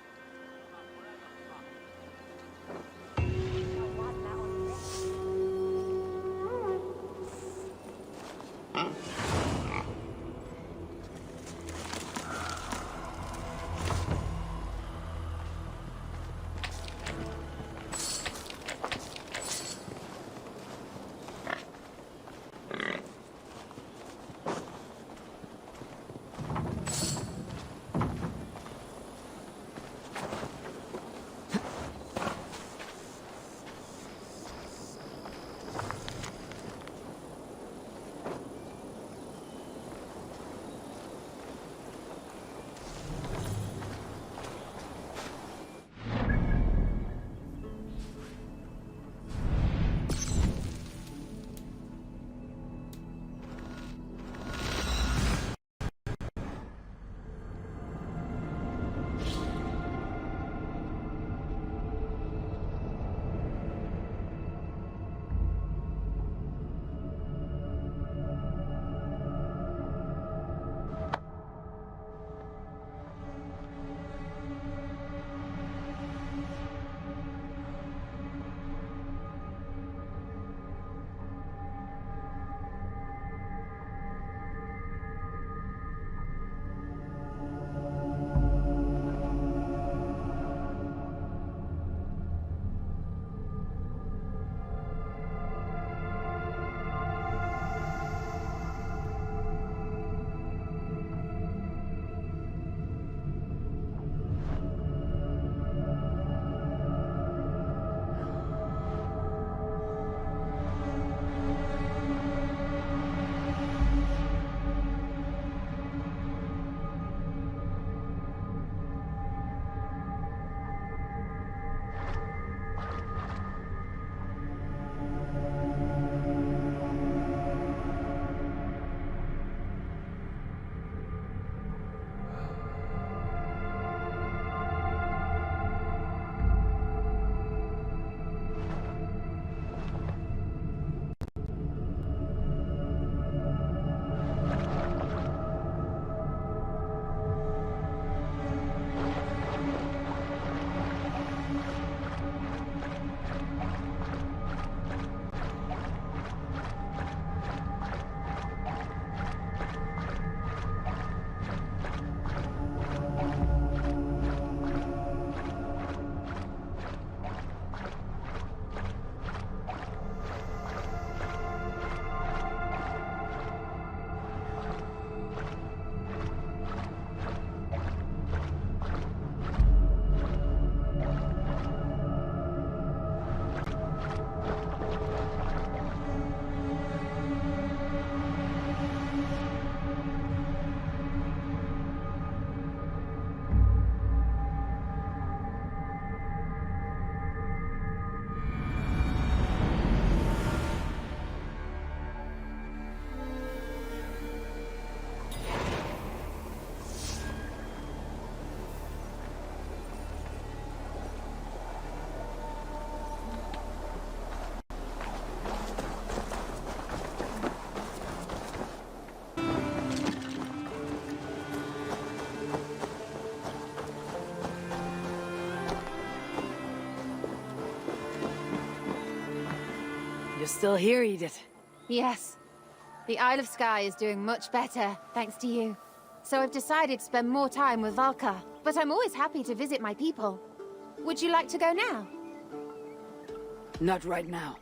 You're still here, Edyt? Yes. The Isle of Skye is doing much better, thanks to you. So I've decided to spend more time with Valka, but I'm always happy to visit my people. Would you like to go now? Not right now.